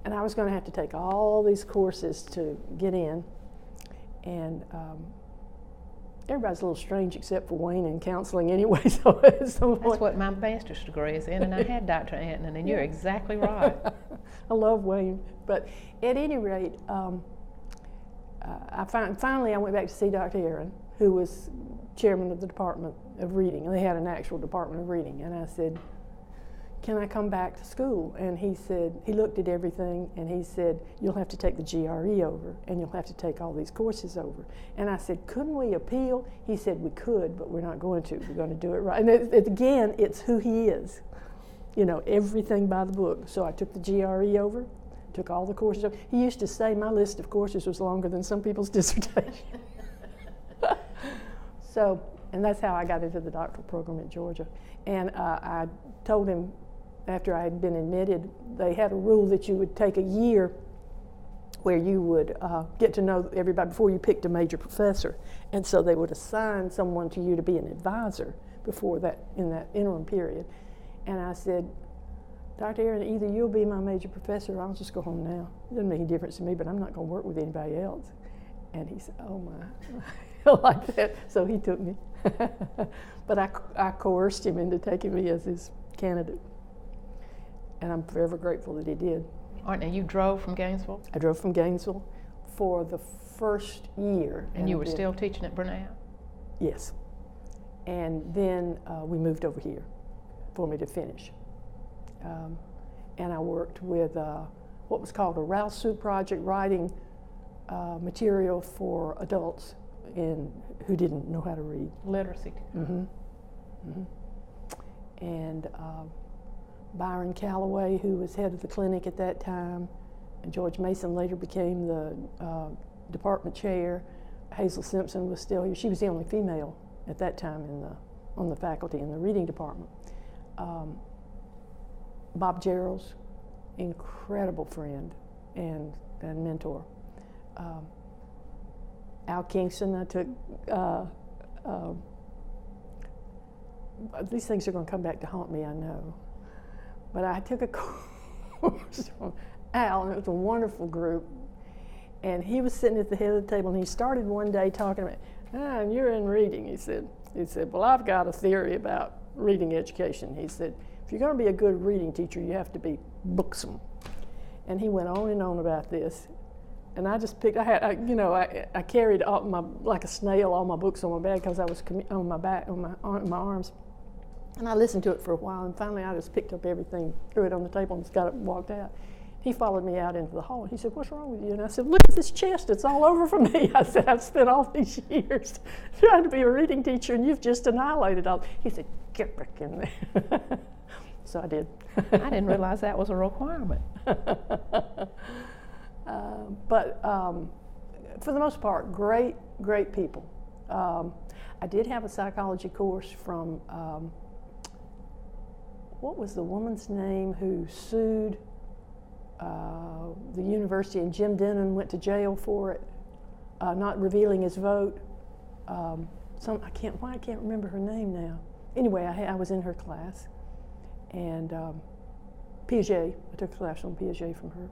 And I was going to have to take all these courses to get in. And everybody's a little strange except for Wayne in counseling anyway. So at some point, That's what my master's degree is in, and I had Dr. Antonin, and you're exactly right. I love Wayne. But at any rate, finally I went back to see Dr. Aaron, who was chairman of the Department of Reading. And they had an actual Department of Reading. And I said, can I come back to school? And he said, he looked at everything, and he said, you'll have to take the GRE over, and you'll have to take all these courses over. And I said, couldn't we appeal? He said, we could, but we're not going to. We're going to do it right. And again, it's who he is. You know, everything by the book. So I took the GRE over, took all the courses over. He used to say my list of courses was longer than some people's dissertation. So, and that's how I got into the doctoral program at Georgia. And I told him, after I had been admitted, they had a rule that you would take a year where you would get to know everybody before you picked a major professor. And so they would assign someone to you to be an advisor before that, in that interim period. And I said, Dr. Aaron, either you'll be my major professor or I'll just go home now. It doesn't make any difference to me, but I'm not going to work with anybody else. And he said, oh my, like that. So he took me. But I coerced him into taking me as his candidate. And I'm forever grateful that he did. All right, now you drove from Gainesville? I drove from Gainesville for the first year. And you were still teaching at Brenau? Yes. And then we moved over here for me to finish. And I worked with what was called a Rousseau project, writing material for adults who didn't know how to read. Literacy. Mm-hmm. Mm-hmm. And Byron Calloway, who was head of the clinic at that time, and George Mason later became the department chair. Hazel Simpson was still here. She was the only female at that time on the faculty in the reading department. Bob Gerald's incredible friend and mentor. Al Kingston, I took, these things are going to come back to haunt me, I know. But I took a course from Al, and it was a wonderful group. And he was sitting at the head of the table, and he started one day talking about, and you're in reading, he said. He said, well, I've got a theory about reading education. He said, if you're going to be a good reading teacher, you have to be booksome. And he went on and on about this. And I just picked, I carried like a snail, all my books on my bag because I was on my back, on my arms. And I listened to it for a while, and finally I just picked up everything, threw it on the table, and just got up and walked out. He followed me out into the hall, and he said, what's wrong with you? And I said, look at this chest, it's all over for me. I said, I've spent all these years trying to be a reading teacher, and you've just annihilated all. He said, get back in there. So I did. I didn't realize that was a requirement. But for the most part, great people. I did have a psychology course from, what was the woman's name who sued the university, and Jim Dennon went to jail for it, not revealing his vote. I can't remember her name now. Anyway, I was in her class, and Piaget. I took a class on Piaget from her.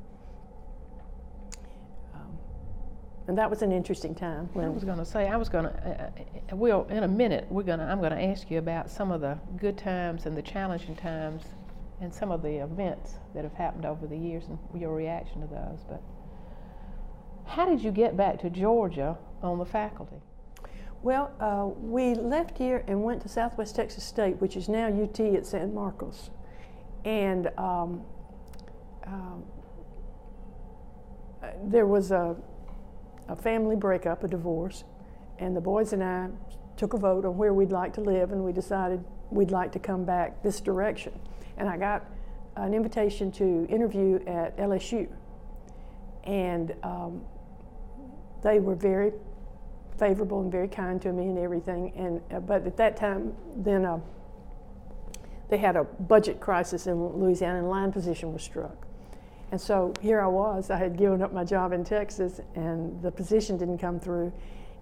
And that was an interesting time. I was going to say, well, in a minute, I'm going to ask you about some of the good times and the challenging times and some of the events that have happened over the years and your reaction to those. But how did you get back to Georgia on the faculty? Well, we left here and went to Southwest Texas State, which is now UT at San Marcos. And there was a family breakup, a divorce, and the boys and I took a vote on where we'd like to live, and we decided we'd like to come back this direction. And I got an invitation to interview at LSU, and they were very favorable and very kind to me and everything. And but at that time, then they had a budget crisis in Louisiana, and line position was struck. And so here I was. I had given up my job in Texas, and the position didn't come through.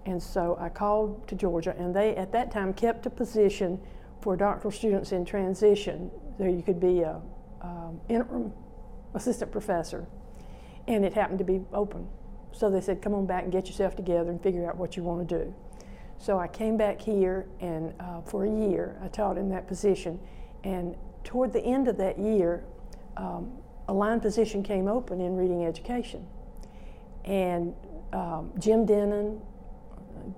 And so I called to Georgia, and they at that time kept a position for doctoral students in transition. There you could be a interim assistant professor, and it happened to be open. So they said, come on back and get yourself together and figure out what you want to do. So I came back here, and for a year I taught in that position. And toward the end of that year, a line position came open in reading education. And Jim Denon,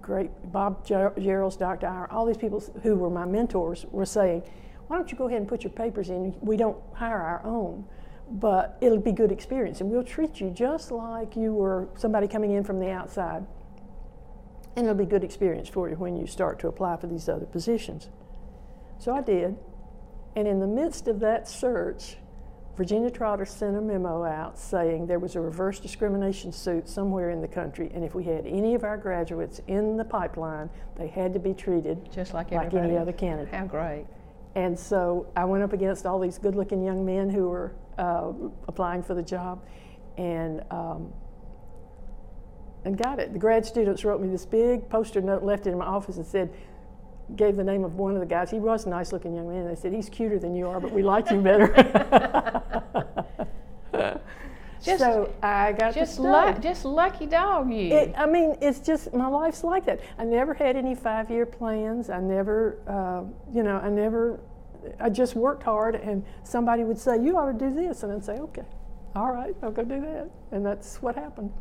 great Bob Gerald's, Dr. Iyer, all these people who were my mentors were saying, why don't you go ahead and put your papers in? We don't hire our own, but it'll be good experience, and we'll treat you just like you were somebody coming in from the outside. And it'll be good experience for you when you start to apply for these other positions. So I did. And in the midst of that search, Virginia Trotter sent a memo out saying there was a reverse discrimination suit somewhere in the country, and if we had any of our graduates in the pipeline, they had to be treated just like any other candidate. How great. And so I went up against all these good-looking young men who were applying for the job, and got it. The grad students wrote me this big poster note, left it in my office, and said, gave the name of one of the guys. He was a nice-looking young man. They said, he's cuter than you are, but we like you better. So I got to stay. Just lucky dog, you. I mean, it's just, my life's like that. I never had any 5-year plans. I never, I just worked hard, and somebody would say, you ought to do this, and I'd say, okay, all right, I'll go do that. And that's what happened.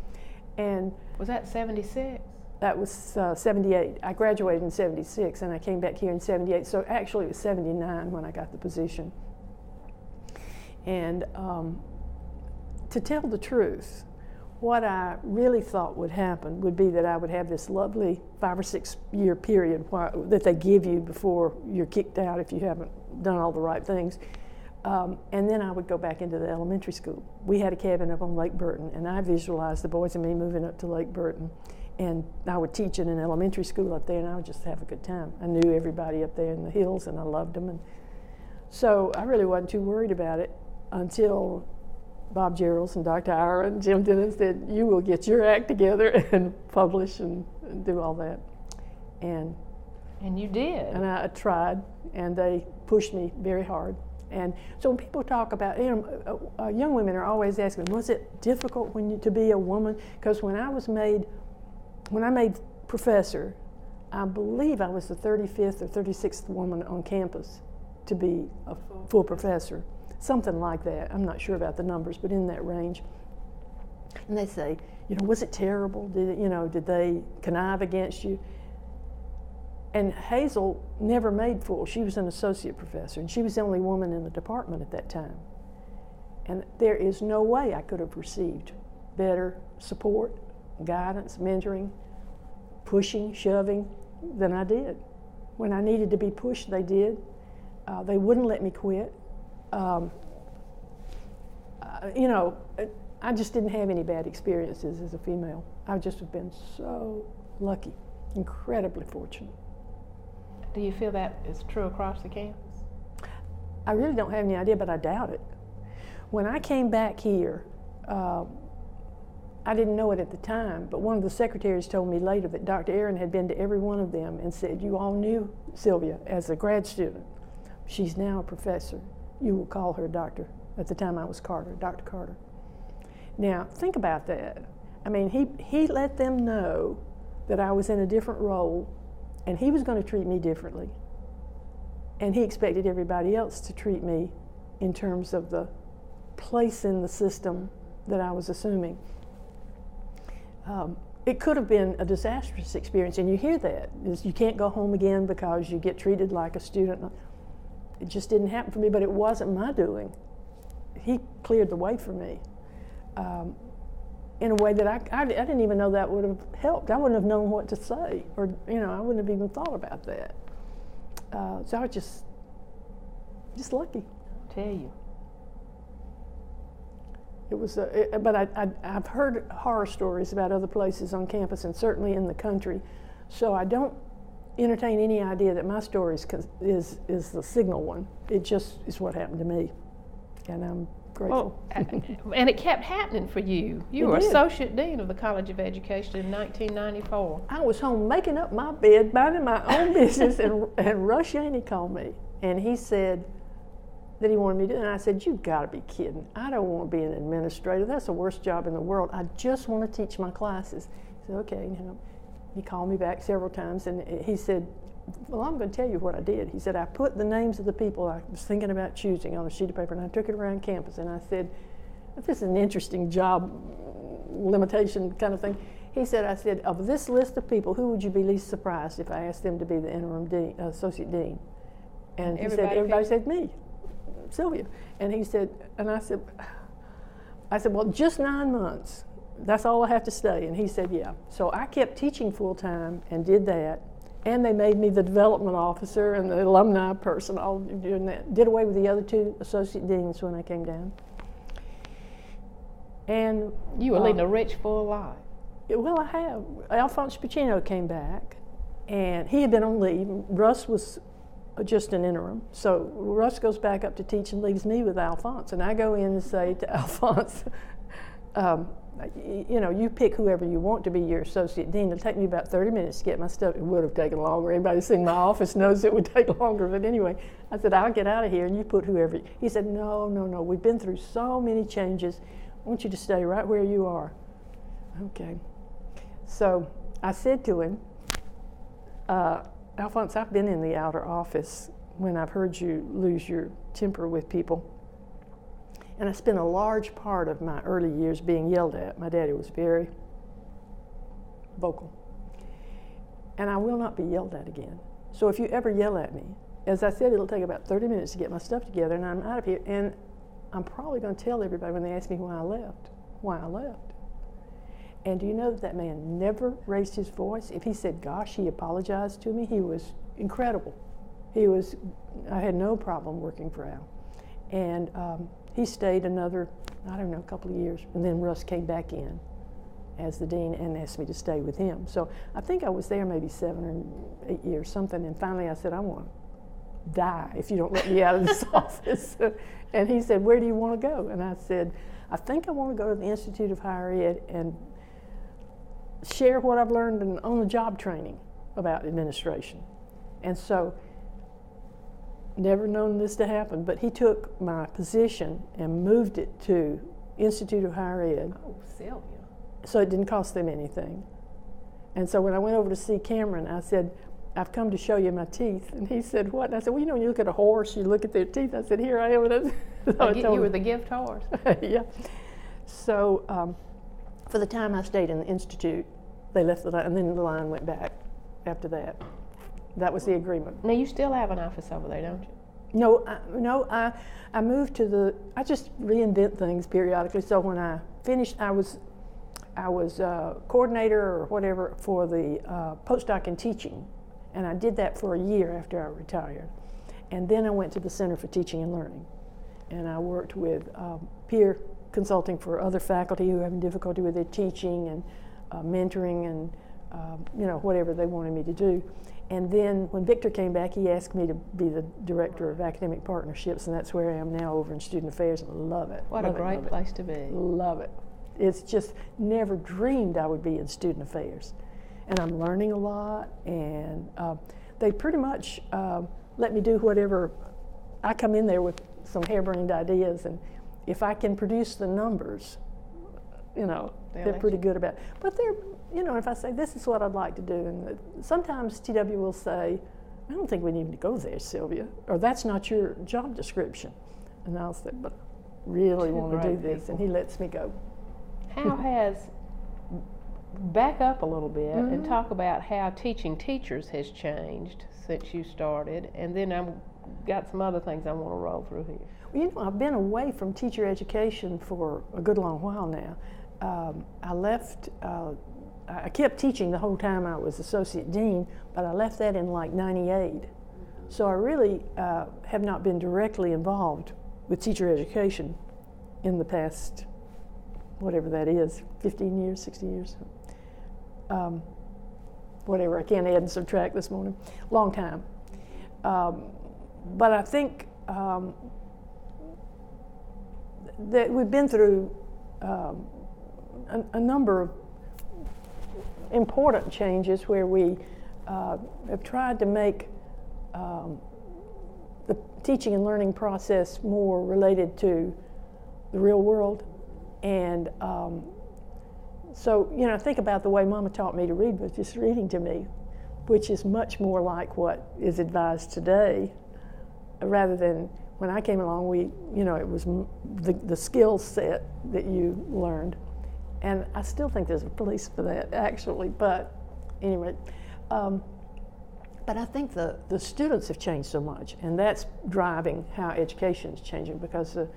And was that 76? That was 78. I graduated in 76, and I came back here in 78. So actually it was 79 when I got the position. And to tell the truth, what I really thought would happen would be that I would have this lovely 5 or 6 year period that they give you before you're kicked out if you haven't done all the right things. And then I would go back into the elementary school. We had a cabin up on Lake Burton, and I visualized the boys and me moving up to Lake Burton. And I would teach in an elementary school up there, and I would just have a good time. I knew everybody up there in the hills, and I loved them. And so I really wasn't too worried about it until Bob Gerald and Dr. Iyer and Jim Denon said, you will get your act together and publish and do all that. And you did. And I tried, and they pushed me very hard. And so when people talk about, young women are always asking, was it difficult to be a woman? Because when I made professor, I believe I was the 35th or 36th woman on campus to be a full professor, something like that. I'm not sure about the numbers, but in that range. And they say, was it terrible? Did they connive against you? And Hazel never made full. She was an associate professor, and she was the only woman in the department at that time. And there is no way I could have received better support, guidance, mentoring, pushing, shoving than I did. When I needed to be pushed, they did. They wouldn't let me quit. I just didn't have any bad experiences as a female. I just have been so lucky, incredibly fortunate. Do you feel that is true across the campus? I really don't have any idea, but I doubt it. When I came back here, I didn't know it at the time, but one of the secretaries told me later that Dr. Aaron had been to every one of them and said, you all knew Sylvia as a grad student. She's now a professor. You will call her Dr. At the time I was Carter, Dr. Carter. Now, think about that. I mean, he let them know that I was in a different role and he was going to treat me differently. And he expected everybody else to treat me in terms of the place in the system that I was assuming. It could have been a disastrous experience, and you hear that. You can't go home again because you get treated like a student. It just didn't happen for me, but it wasn't my doing. He cleared the way for me in a way that I didn't even know that would have helped. I wouldn't have known what to say, or I wouldn't have even thought about that. So I was just lucky. I'll tell you. It was, but I've heard horror stories about other places on campus and certainly in the country, so I don't entertain any idea that my story is the signal one. It just is what happened to me, and I'm grateful. Well, and it kept happening for you. You were Associate Dean of the College of Education in 1994. I was home making up my bed, minding my own business, and Rush Yaney called me, and he said that he wanted me to do it. And I said, "You've got to be kidding. I don't want to be an administrator. That's the worst job in the world. I just want to teach my classes." He said, "Okay." He called me back several times, and he said, "Well, I'm going to tell you what I did." He said, "I put the names of the people I was thinking about choosing on a sheet of paper, and I took it around campus, and I said, this is an interesting job limitation kind of thing." He said, "I said, of this list of people, who would you be least surprised if I asked them to be the interim dean, associate dean?" And he said, everybody said me, Sylvia. And he said, and I said, "Well, just 9 months. That's all I have to stay." And he said, "Yeah." So I kept teaching full time and did that. And they made me the development officer and the alumni person, all doing that. Did away with the other 2 associate deans when I came down. And you were leading a rich, full life. Well, I have. Alphonse Pacino came back, and he had been on leave. Russ was just an interim. So Russ goes back up to teach and leaves me with Alphonse. And I go in and say to Alphonse, you pick whoever you want to be your associate dean. It'll take me about 30 minutes to get my stuff. It would have taken longer. Anybody who's seen my office knows it would take longer. But anyway, I said, "I'll get out of here and you put whoever." He said, No. We've been through so many changes. I want you to stay right where you are." Okay. So I said to him, "Alphonse, I've been in the outer office when I've heard you lose your temper with people. And I spent a large part of my early years being yelled at. My daddy was very vocal. And I will not be yelled at again. So if you ever yell at me," as I said, it'll take about 30 minutes to get my stuff together, and I'm out of here. And I'm probably going to tell everybody when they ask me why I left. And do you know that man never raised his voice? If he said, "Gosh," he apologized to me. He was incredible. I had no problem working for Al. And he stayed another, couple of years. And then Russ came back in as the dean and asked me to stay with him. So I think I was there maybe 7 or 8 years, something. And finally I said, "I want to die if you don't let me out of this office." And he said, "Where do you want to go?" And I said, "I think I want to go to the Institute of Higher Ed and share what I've learned in on-the-job training about administration." And so, never known this to happen, but he took my position and moved it to Institute of Higher Ed. Oh, Sylvia. So it didn't cost them anything. And so when I went over to see Cameron, I said, "I've come to show you my teeth." And he said, "What?" And I said, "Well, when you look at a horse, you look at their teeth." I said, "Here I am." So you were the gift horse. Yeah. So for the time I stayed in the Institute, they left the line, and then the line went back after that. That was the agreement. Now, you still have an office over there, don't you? No, I moved to I just reinvent things periodically. So when I finished, I was coordinator or whatever for the postdoc in teaching. And I did that for a year after I retired. And then I went to the Center for Teaching and Learning. And I worked with peer consulting for other faculty who are having difficulty with their teaching and mentoring and whatever they wanted me to do. And then when Victor came back, he asked me to be the director of academic partnerships, and that's where I am now over in student affairs. Love it. What a great place to be. Love it. It's just never dreamed I would be in student affairs. And I'm learning a lot, and they pretty much let me do whatever. I come in there with some harebrained ideas, and if I can produce the numbers, they're pretty good about it. But they're, if I say, this is what I'd like to do, and sometimes TW will say, I don't think we need to go there, Sylvia, or that's not your job description. And I'll say, but I really want to do this, and he lets me go. How has, back up a little bit and talk about how teaching teachers has changed since you started, and then I've got some other things I want to roll through here. Well, I've been away from teacher education for a good long while now. I left, I kept teaching the whole time I was associate dean, but I left that in like '98. So I really have not been directly involved with teacher education in the past, whatever that is, 15 years, 60 years. Whatever, I can't add and subtract this morning. Long time. But I think that we've been through a number of important changes where we have tried to make the teaching and learning process more related to the real world. And so, think about the way Mama taught me to read with just reading to me, which is much more like what is advised today, rather than when I came along, it was the skill set that you learned. And I still think there's a place for that, actually, but anyway. But I think the students have changed so much, and that's driving how education is changing, because the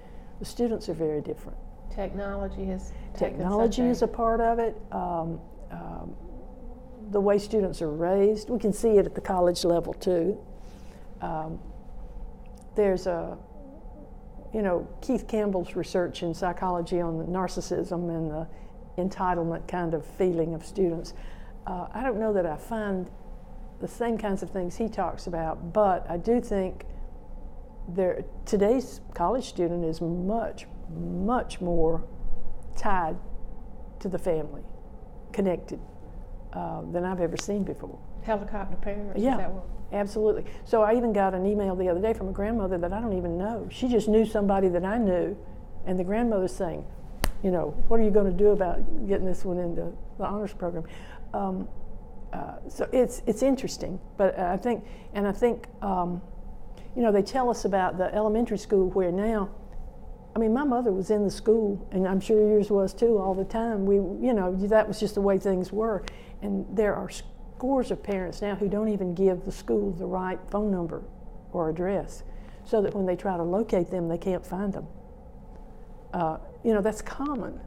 students are very different. Technology has Technology is a part of it. The way students are raised, we can see it at the college level too. There's Keith Campbell's research in psychology on the narcissism and the entitlement kind of feeling of students. I don't know that I find the same kinds of things he talks about, but I do think today's college student is much, much more tied to the family, connected, than I've ever seen before. Helicopter parents? Yeah, is that what? Absolutely. So I even got an email the other day from a grandmother that I don't even know. She just knew somebody that I knew, and the grandmother's saying, what are you going to do about getting this one into the honors program? So it's interesting, but I think they tell us about the elementary school where now, my mother was in the school, and I'm sure yours was too, all the time. That was just the way things were. And there are scores of parents now who don't even give the school the right phone number or address, so that when they try to locate them, they can't find them. That's common.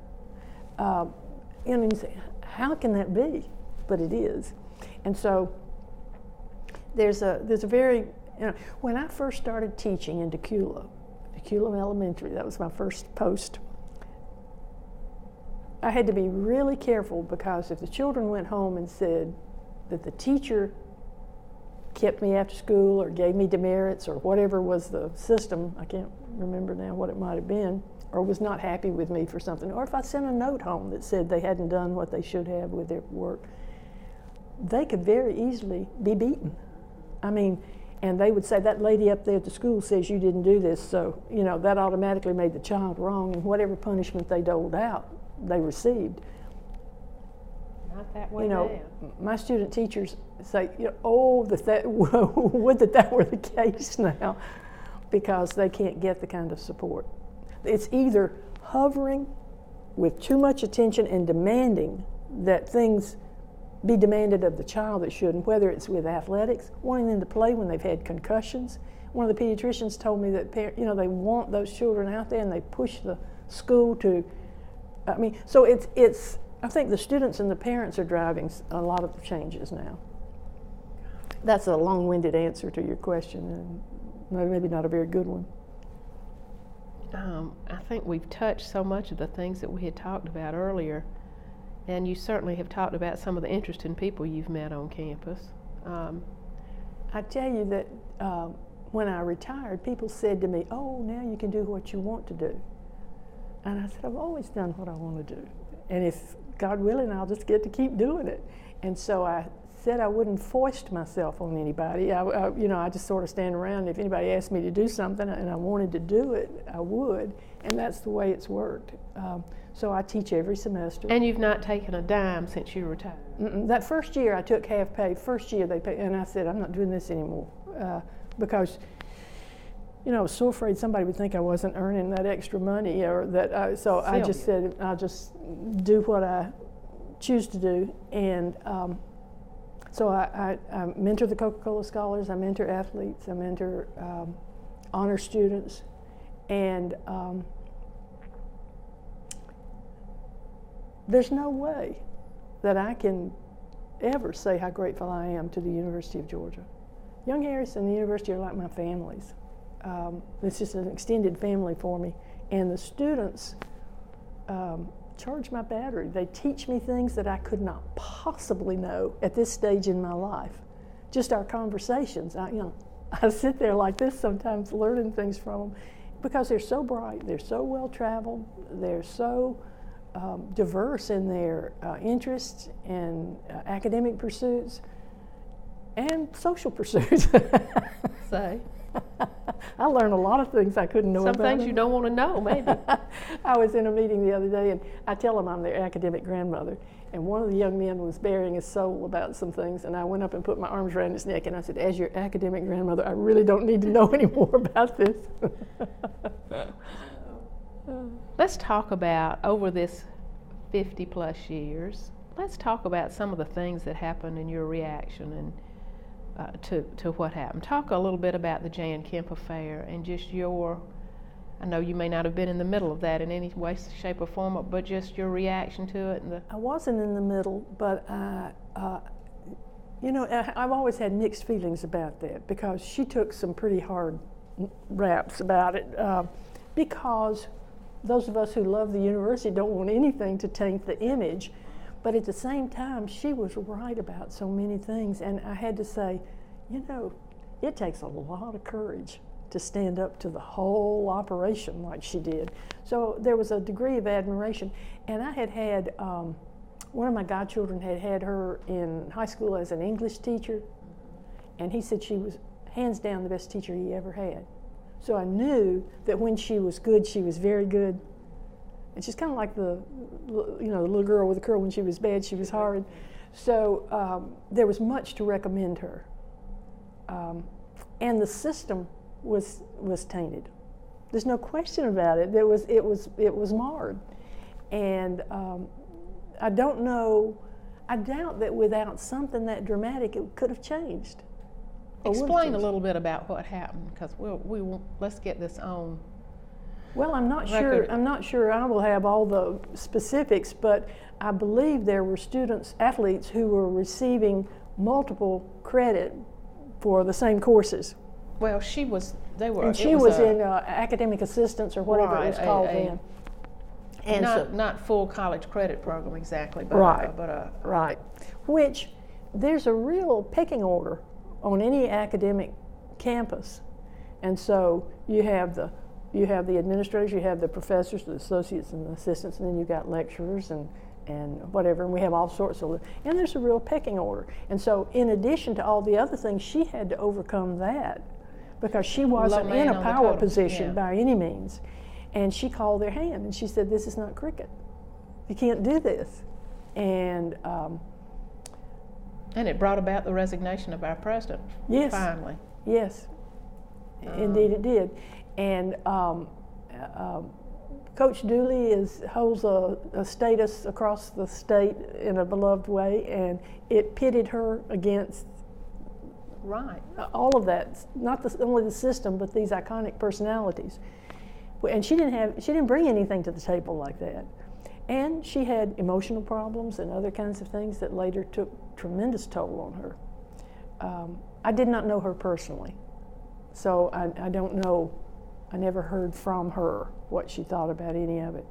You say, how can that be? But it is. And so there's a very, when I first started teaching in Decula Elementary, that was my first post, I had to be really careful, because if the children went home and said that the teacher kept me after school or gave me demerits or whatever was the system, I can't remember now what it might have been, or was not happy with me for something, or if I sent a note home that said they hadn't done what they should have with their work, they could very easily be beaten. And they would say, that lady up there at the school says you didn't do this, so that automatically made the child wrong, and whatever punishment they doled out, they received. Not that way now. My student teachers say, would that were the case now, because they can't get the kind of support. It's either hovering with too much attention and demanding that things be demanded of the child that shouldn't, whether it's with athletics, wanting them to play when they've had concussions. One of the pediatricians told me that they want those children out there, and they push the school to. So it's. I think the students and the parents are driving a lot of the changes now. That's a long-winded answer to your question, and maybe not a very good one. I think we've touched so much of the things that we had talked about earlier. And you certainly have talked about some of the interesting people you've met on campus. I tell you that when I retired, people said to me, "Oh, now you can do what you want to do." And I said, "I've always done what I want to do. And if God willing, I'll just get to keep doing it." And so I said I wouldn't foist myself on anybody. I just sort of stand around. If anybody asked me to do something and I wanted to do it, I would, and that's the way it's worked. So I teach every semester. And you've not taken a dime since you retired? That first year I took half pay. First year they paid, and I said, I'm not doing this anymore, because I was so afraid somebody would think I wasn't earning that extra money, or that. I just said, I'll just do what I choose to do. And so I mentor the Coca-Cola Scholars, I mentor athletes, I mentor honor students, and there's no way that I can ever say how grateful I am to the University of Georgia. Young Harris and the university are like my families. It's just an extended family for me. And the students charge my battery. They teach me things that I could not possibly know at this stage in my life. Just our conversations. I sit there like this sometimes learning things from them because they're so bright, they're so well traveled, they're so diverse in their interests and academic pursuits and social pursuits. I learned a lot of things I couldn't know about. Some things you don't want to know, maybe. I was in a meeting the other day, and I tell them I'm their academic grandmother, and one of the young men was bearing his soul about some things, and I went up and put my arms around his neck, and I said, as your academic grandmother, I really don't need to know any more about this. Let's talk about, over this 50 plus years, let's talk about some of the things that happened in your reaction and to what happened. Talk a little bit about the Jan Kemp affair and just I know you may not have been in the middle of that in any way, shape, or form, but just your reaction to it. I wasn't in the middle, but I've always had mixed feelings about that because she took some pretty hard raps about it because those of us who love the university don't want anything to taint the image. But at the same time, she was right about so many things, and I had to say, it takes a lot of courage to stand up to the whole operation like she did. So there was a degree of admiration, and I had one of my godchildren had her in high school as an English teacher, and he said she was hands down the best teacher he ever had. So I knew that when she was good, she was very good. And she's kind of like the little girl with the curl. When she was bad, she was horrid. So there was much to recommend her. And the system was tainted. There's no question about it. It was marred. And I don't know. I doubt that without something that dramatic, it could have changed. Explain a little bit about what happened, because let's get this on. Well, I'm not record. sure. I'm not sure I will have all the specifics, but I believe there were athletes who were receiving multiple credit for the same courses. Well, she was. They were. And she was in academic assistance or whatever it was called then. And not full college credit program exactly, but right. Which there's a real pecking order on any academic campus, and so you have the administrators, you have the professors, the associates and the assistants, and then you've got lecturers and whatever, and we have all sorts of, and there's a real pecking order. And so in addition to all the other things, she had to overcome that because she wasn't in a power position by any means. And she called their hand and she said, this is not cricket. You can't do this. And it brought about the resignation of our president, yes, finally. Yes, indeed it did. And Coach Dooley holds a status across the state in a beloved way, and it pitted her against all of that, not only the system, but these iconic personalities. And she didn't bring anything to the table like that. And she had emotional problems and other kinds of things that later took tremendous toll on her. I did not know her personally, so I don't know. I never heard from her what she thought about any of it.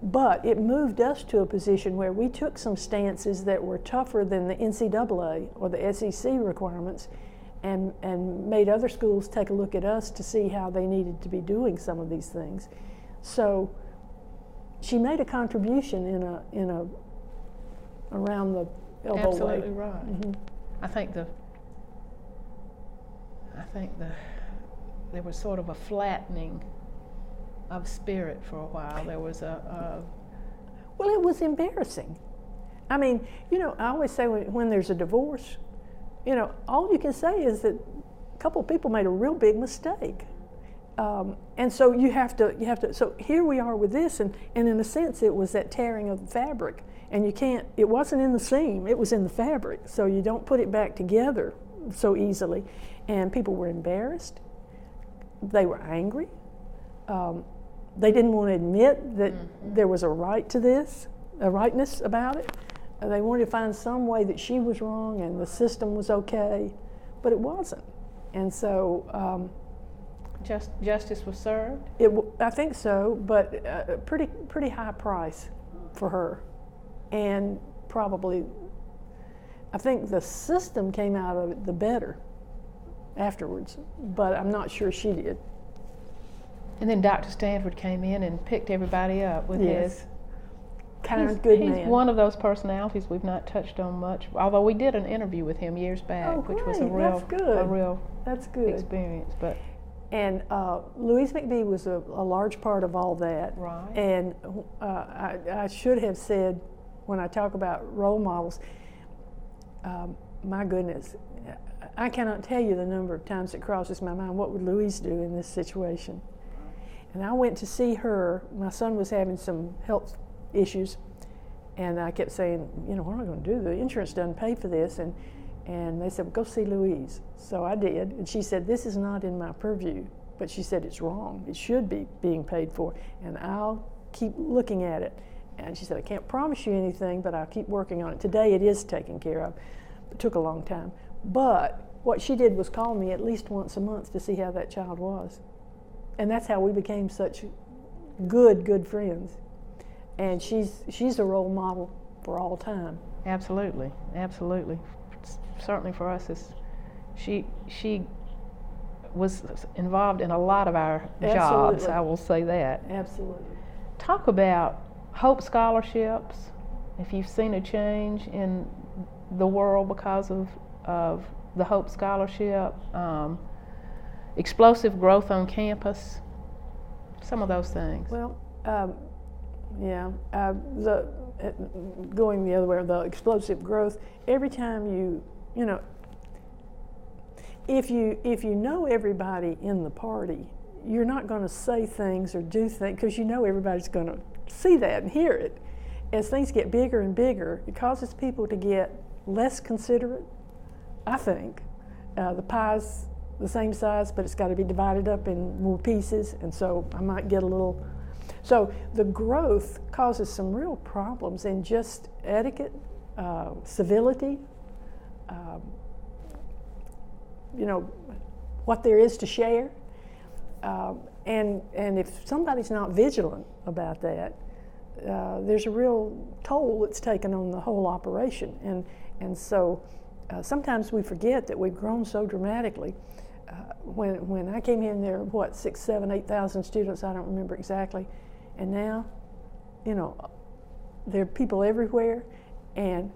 But it moved us to a position where we took some stances that were tougher than the NCAA or the SEC requirements and made other schools take a look at us to see how they needed to be doing some of these things. So she made a contribution in a around the elbow Absolutely way. right. Mm-hmm. I think there was sort of a flattening of spirit for a while. There was Well, it was embarrassing. I mean, I always say when there's a divorce, all you can say is that a couple of people made a real big mistake. And so you have to, so here we are with this, and in a sense it was that tearing of the fabric. And it wasn't in the seam, it was in the fabric. So you don't put it back together so easily. And people were embarrassed, they were angry. They didn't want to admit that there was a right to this, a rightness about it. They wanted to find some way that she was wrong and the system was okay, but it wasn't. And so justice was served? I think so, but a pretty high price for her. And probably, I think the system came out of it the better afterwards, but I'm not sure she did. And then Dr. Stanford came in and picked everybody up with his kind, good man. He's one of those personalities we've not touched on much, although we did an interview with him years back, which was a real experience. But and Louise McBee was a large part of all that. Right. And I should have said, when I talk about role models, my goodness, I cannot tell you the number of times it crosses my mind, what would Louise do in this situation? And I went to see her. My son was having some health issues, and I kept saying, what am I going to do? The insurance doesn't pay for this. And they said, well, go see Louise. So I did, and she said, this is not in my purview, but she said it's wrong. It should be being paid for, and I'll keep looking at it. And she said, I can't promise you anything, but I'll keep working on it. Today it is taken care of. It took a long time. But what she did was call me at least once a month to see how that child was. And that's how we became such good friends. And she's a role model for all time. Absolutely. Certainly for us, she was involved in a lot of our jobs, I will say that. Absolutely. Talk about Hope Scholarships, if you've seen a change in the world because of the Hope Scholarship, explosive growth on campus, some of those things. Well, going the other way, the explosive growth, every time if you know everybody in the party, you're not going to say things or do things because everybody's going to see that and hear it. As things get bigger and bigger, it causes people to get less considerate, I think. The pie's the same size, but it's got to be divided up in more pieces, and so I might get a little. So the growth causes some real problems in just etiquette, civility, what there is to share. And if somebody's not vigilant about that, there's a real toll that's taken on the whole operation. And so sometimes we forget that we've grown so dramatically. When I came in there, 6,000, 7,000, 8,000 students, I don't remember exactly. And now, there are people everywhere, and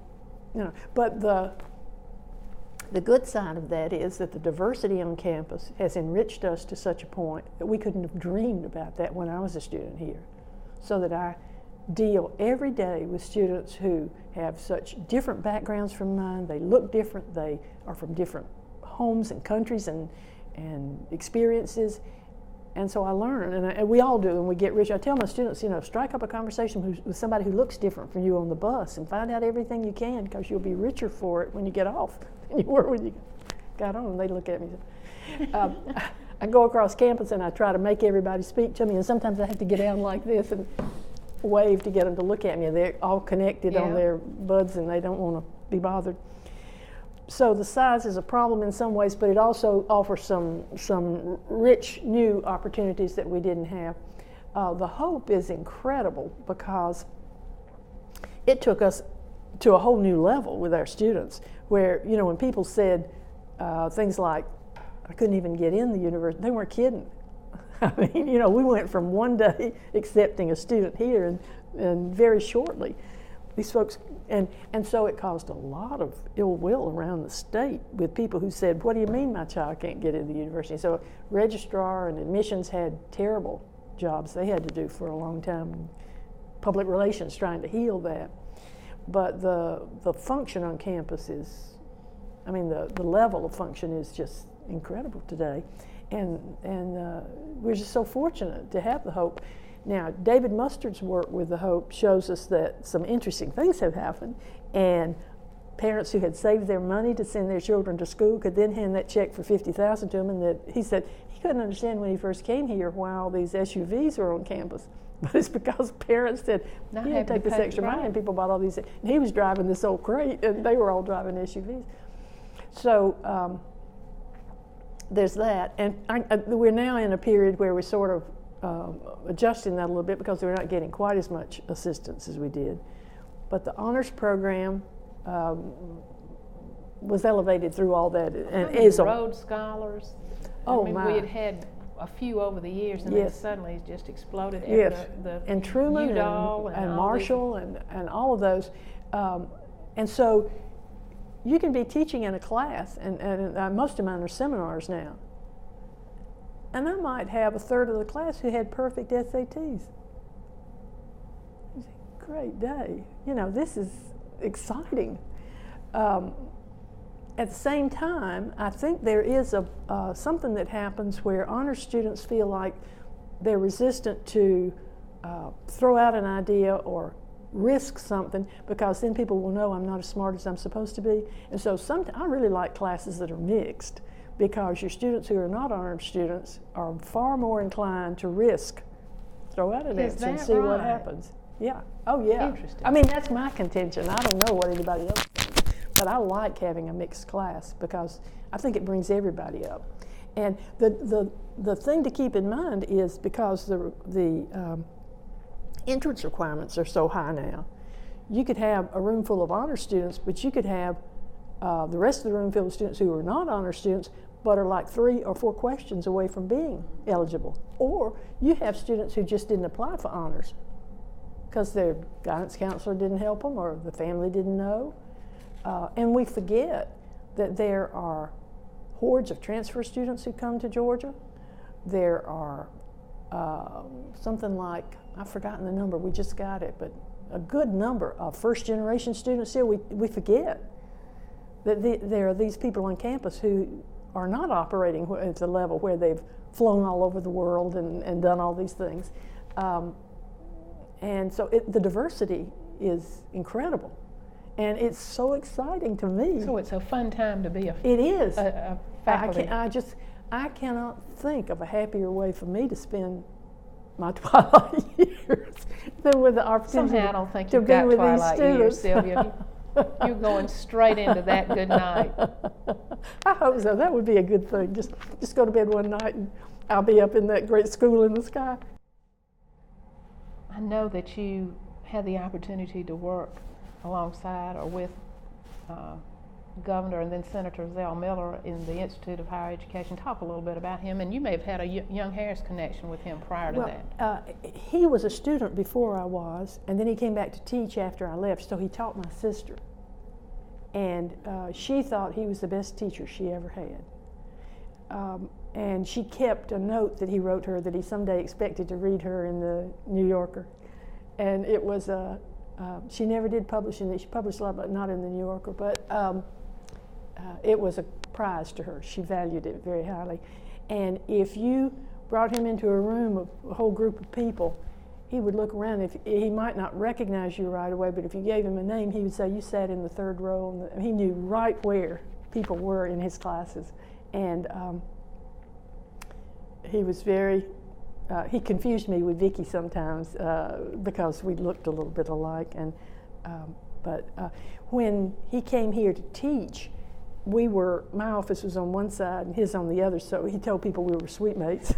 but the good side of that is that the diversity on campus has enriched us to such a point that we couldn't have dreamed about that when I was a student here. So that I deal every day with students who have such different backgrounds from mine. They look different. They are from different homes and countries and experiences. And so I learn, and we all do, and we get rich. I tell my students, strike up a conversation with somebody who looks different from you on the bus and find out everything you can, because you'll be richer for it when you get off than you were when you got on. And they look at me. I go across campus and I try to make everybody speak to me, and sometimes I have to get down like this and wave to get them to look at me. They're all connected on their buds, and they don't want to be bothered. So the size is a problem in some ways, but it also offers some rich new opportunities that we didn't have. The hope is incredible because it took us to a whole new level with our students, where when people said things like, I couldn't even get in the university, they weren't kidding. I mean, we went from one day accepting a student here and very shortly, these folks, and so it caused a lot of ill will around the state with people who said, what do you mean my child can't get into the university? So registrar and admissions had terrible jobs they had to do for a long time, public relations trying to heal that. But the function on campus is, I mean, the level of function is just incredible today. And we're just so fortunate to have the Hope. Now, David Mustard's work with the Hope shows us that some interesting things have happened, and parents who had saved their money to send their children to school could then hand that check for $50,000 to them, and that he said he couldn't understand when he first came here why all these SUVs were on campus. But it's because parents said, you didn't take this extra money, and people bought all these. And he was driving this old crate, and they were all driving SUVs. So there's that. And we're now in a period where we're sort of adjusting that a little bit because we're not getting quite as much assistance as we did. But the honors program was elevated through all that. And is Rhodes Scholars. Oh, I mean, my. we had had a few over the years, and Yes. then suddenly it just exploded. Yes, The and Truman Udall and all Marshall and all of those. And so you can be teaching in a class, and most of mine are seminars now. And I might have a third of the class who had perfect SATs. It's a great day. You know, this is exciting. At the same time, I think there is something that happens where honor students feel like they're resistant to throw out an idea or risk something, because then people will know I'm not as smart as I'm supposed to be. And so I really like classes that are mixed, because your students who are not honor students are far more inclined to throw out an answer and see what happens. Yeah. Oh, yeah. Interesting. I mean, that's my contention. I don't know what anybody else thinks, but I like having a mixed class because I think it brings everybody up. And the thing to keep in mind is, because the entrance requirements are so high now, you could have a room full of honor students, but you could have the rest of the room filled with students who are not honor students, but are like 3 or 4 questions away from being eligible. Or you have students who just didn't apply for honors because their guidance counselor didn't help them, or the family didn't know. And we forget that there are hordes of transfer students who come to Georgia. There are something like, I've forgotten the number, we just got it, but a good number of first-generation students still. We forget that there are these people on campus who are not operating at the level where they've flown all over the world and done all these things. And so the diversity is incredible. And it's so exciting to me. So it's a fun time to be a It is. A faculty. I cannot think of a happier way for me to spend my twilight years than with the opportunity Somehow I don't think to you've be got with twilight these years, students. Sylvia. You're going straight into that good night. I hope so. That would be a good thing. Just go to bed one night and I'll be up in that great school in the sky. I know that you had the opportunity to work alongside or with Governor and then Senator Zell Miller in the Institute of Higher Education. Talk a little bit about him, and you may have had a Young Harris connection with him prior to that. He was a student before I was, and then he came back to teach after I left, so he taught my sister. And she thought he was the best teacher she ever had. And she kept a note that he wrote her that he someday expected to read her in the New Yorker. And it was she never did publish in it. She published a lot, but not in the New Yorker. But it was a prize to her. She valued it very highly. And if you brought him into a room of a whole group of people, he would look around. He might not recognize you right away, but if you gave him a name, he would say, you sat in the 3rd row. And he knew right where people were in his classes. And he was very, he confused me with Vicki sometimes because we looked a little bit alike. And but when he came here to teach, my office was on one side and his on the other, so he told people we were suite mates.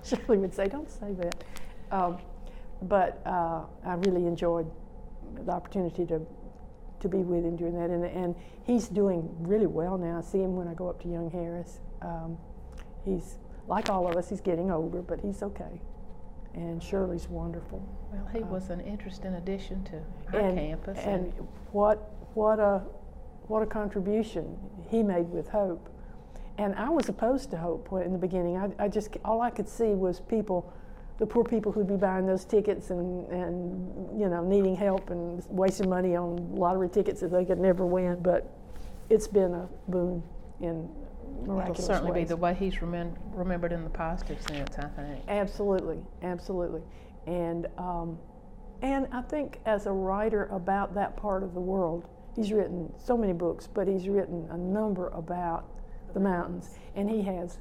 Shirley would say, don't say that. But I really enjoyed the opportunity to be with him doing that. And he's doing really well now. I see him when I go up to Young Harris. He's, like all of us, he's getting older, but he's okay. and Shirley's wonderful. Well, he was an interesting addition to our campus. And what a contribution he made with Hope. And I was opposed to Hope in the beginning. I just, all I could see was people, the poor people who'd be buying those tickets and you know, needing help and wasting money on lottery tickets that they could never win. But it's been a boon in miraculous It'll certainly ways. be the way he's remembered in the positive sense, I think. Absolutely, absolutely. And I think as a writer about that part of the world, he's written so many books, but he's written a number about the mountains, and he has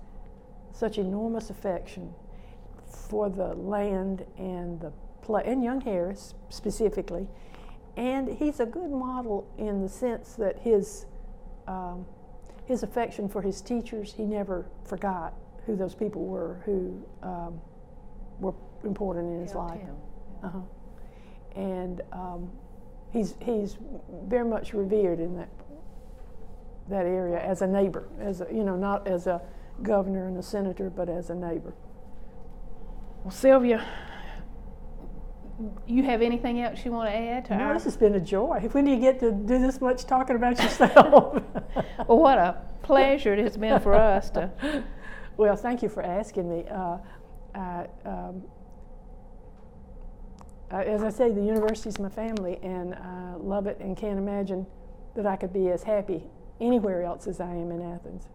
such enormous affection for the land and and young Harris specifically. And he's a good model in the sense that his affection for his teachers, he never forgot who those people were who were important in his life. And he's very much revered in that area as a neighbor, as a, you know, not as a governor and a senator, but as a neighbor. Well, Sylvia, you have anything else you want to add to our? This has been a joy. When do you get to do this much talking about yourself? Well, what a pleasure it has been for us to. Well, thank you for asking me. As I say, the university's my family, and I love it and can't imagine that I could be as happy anywhere else as I am in Athens.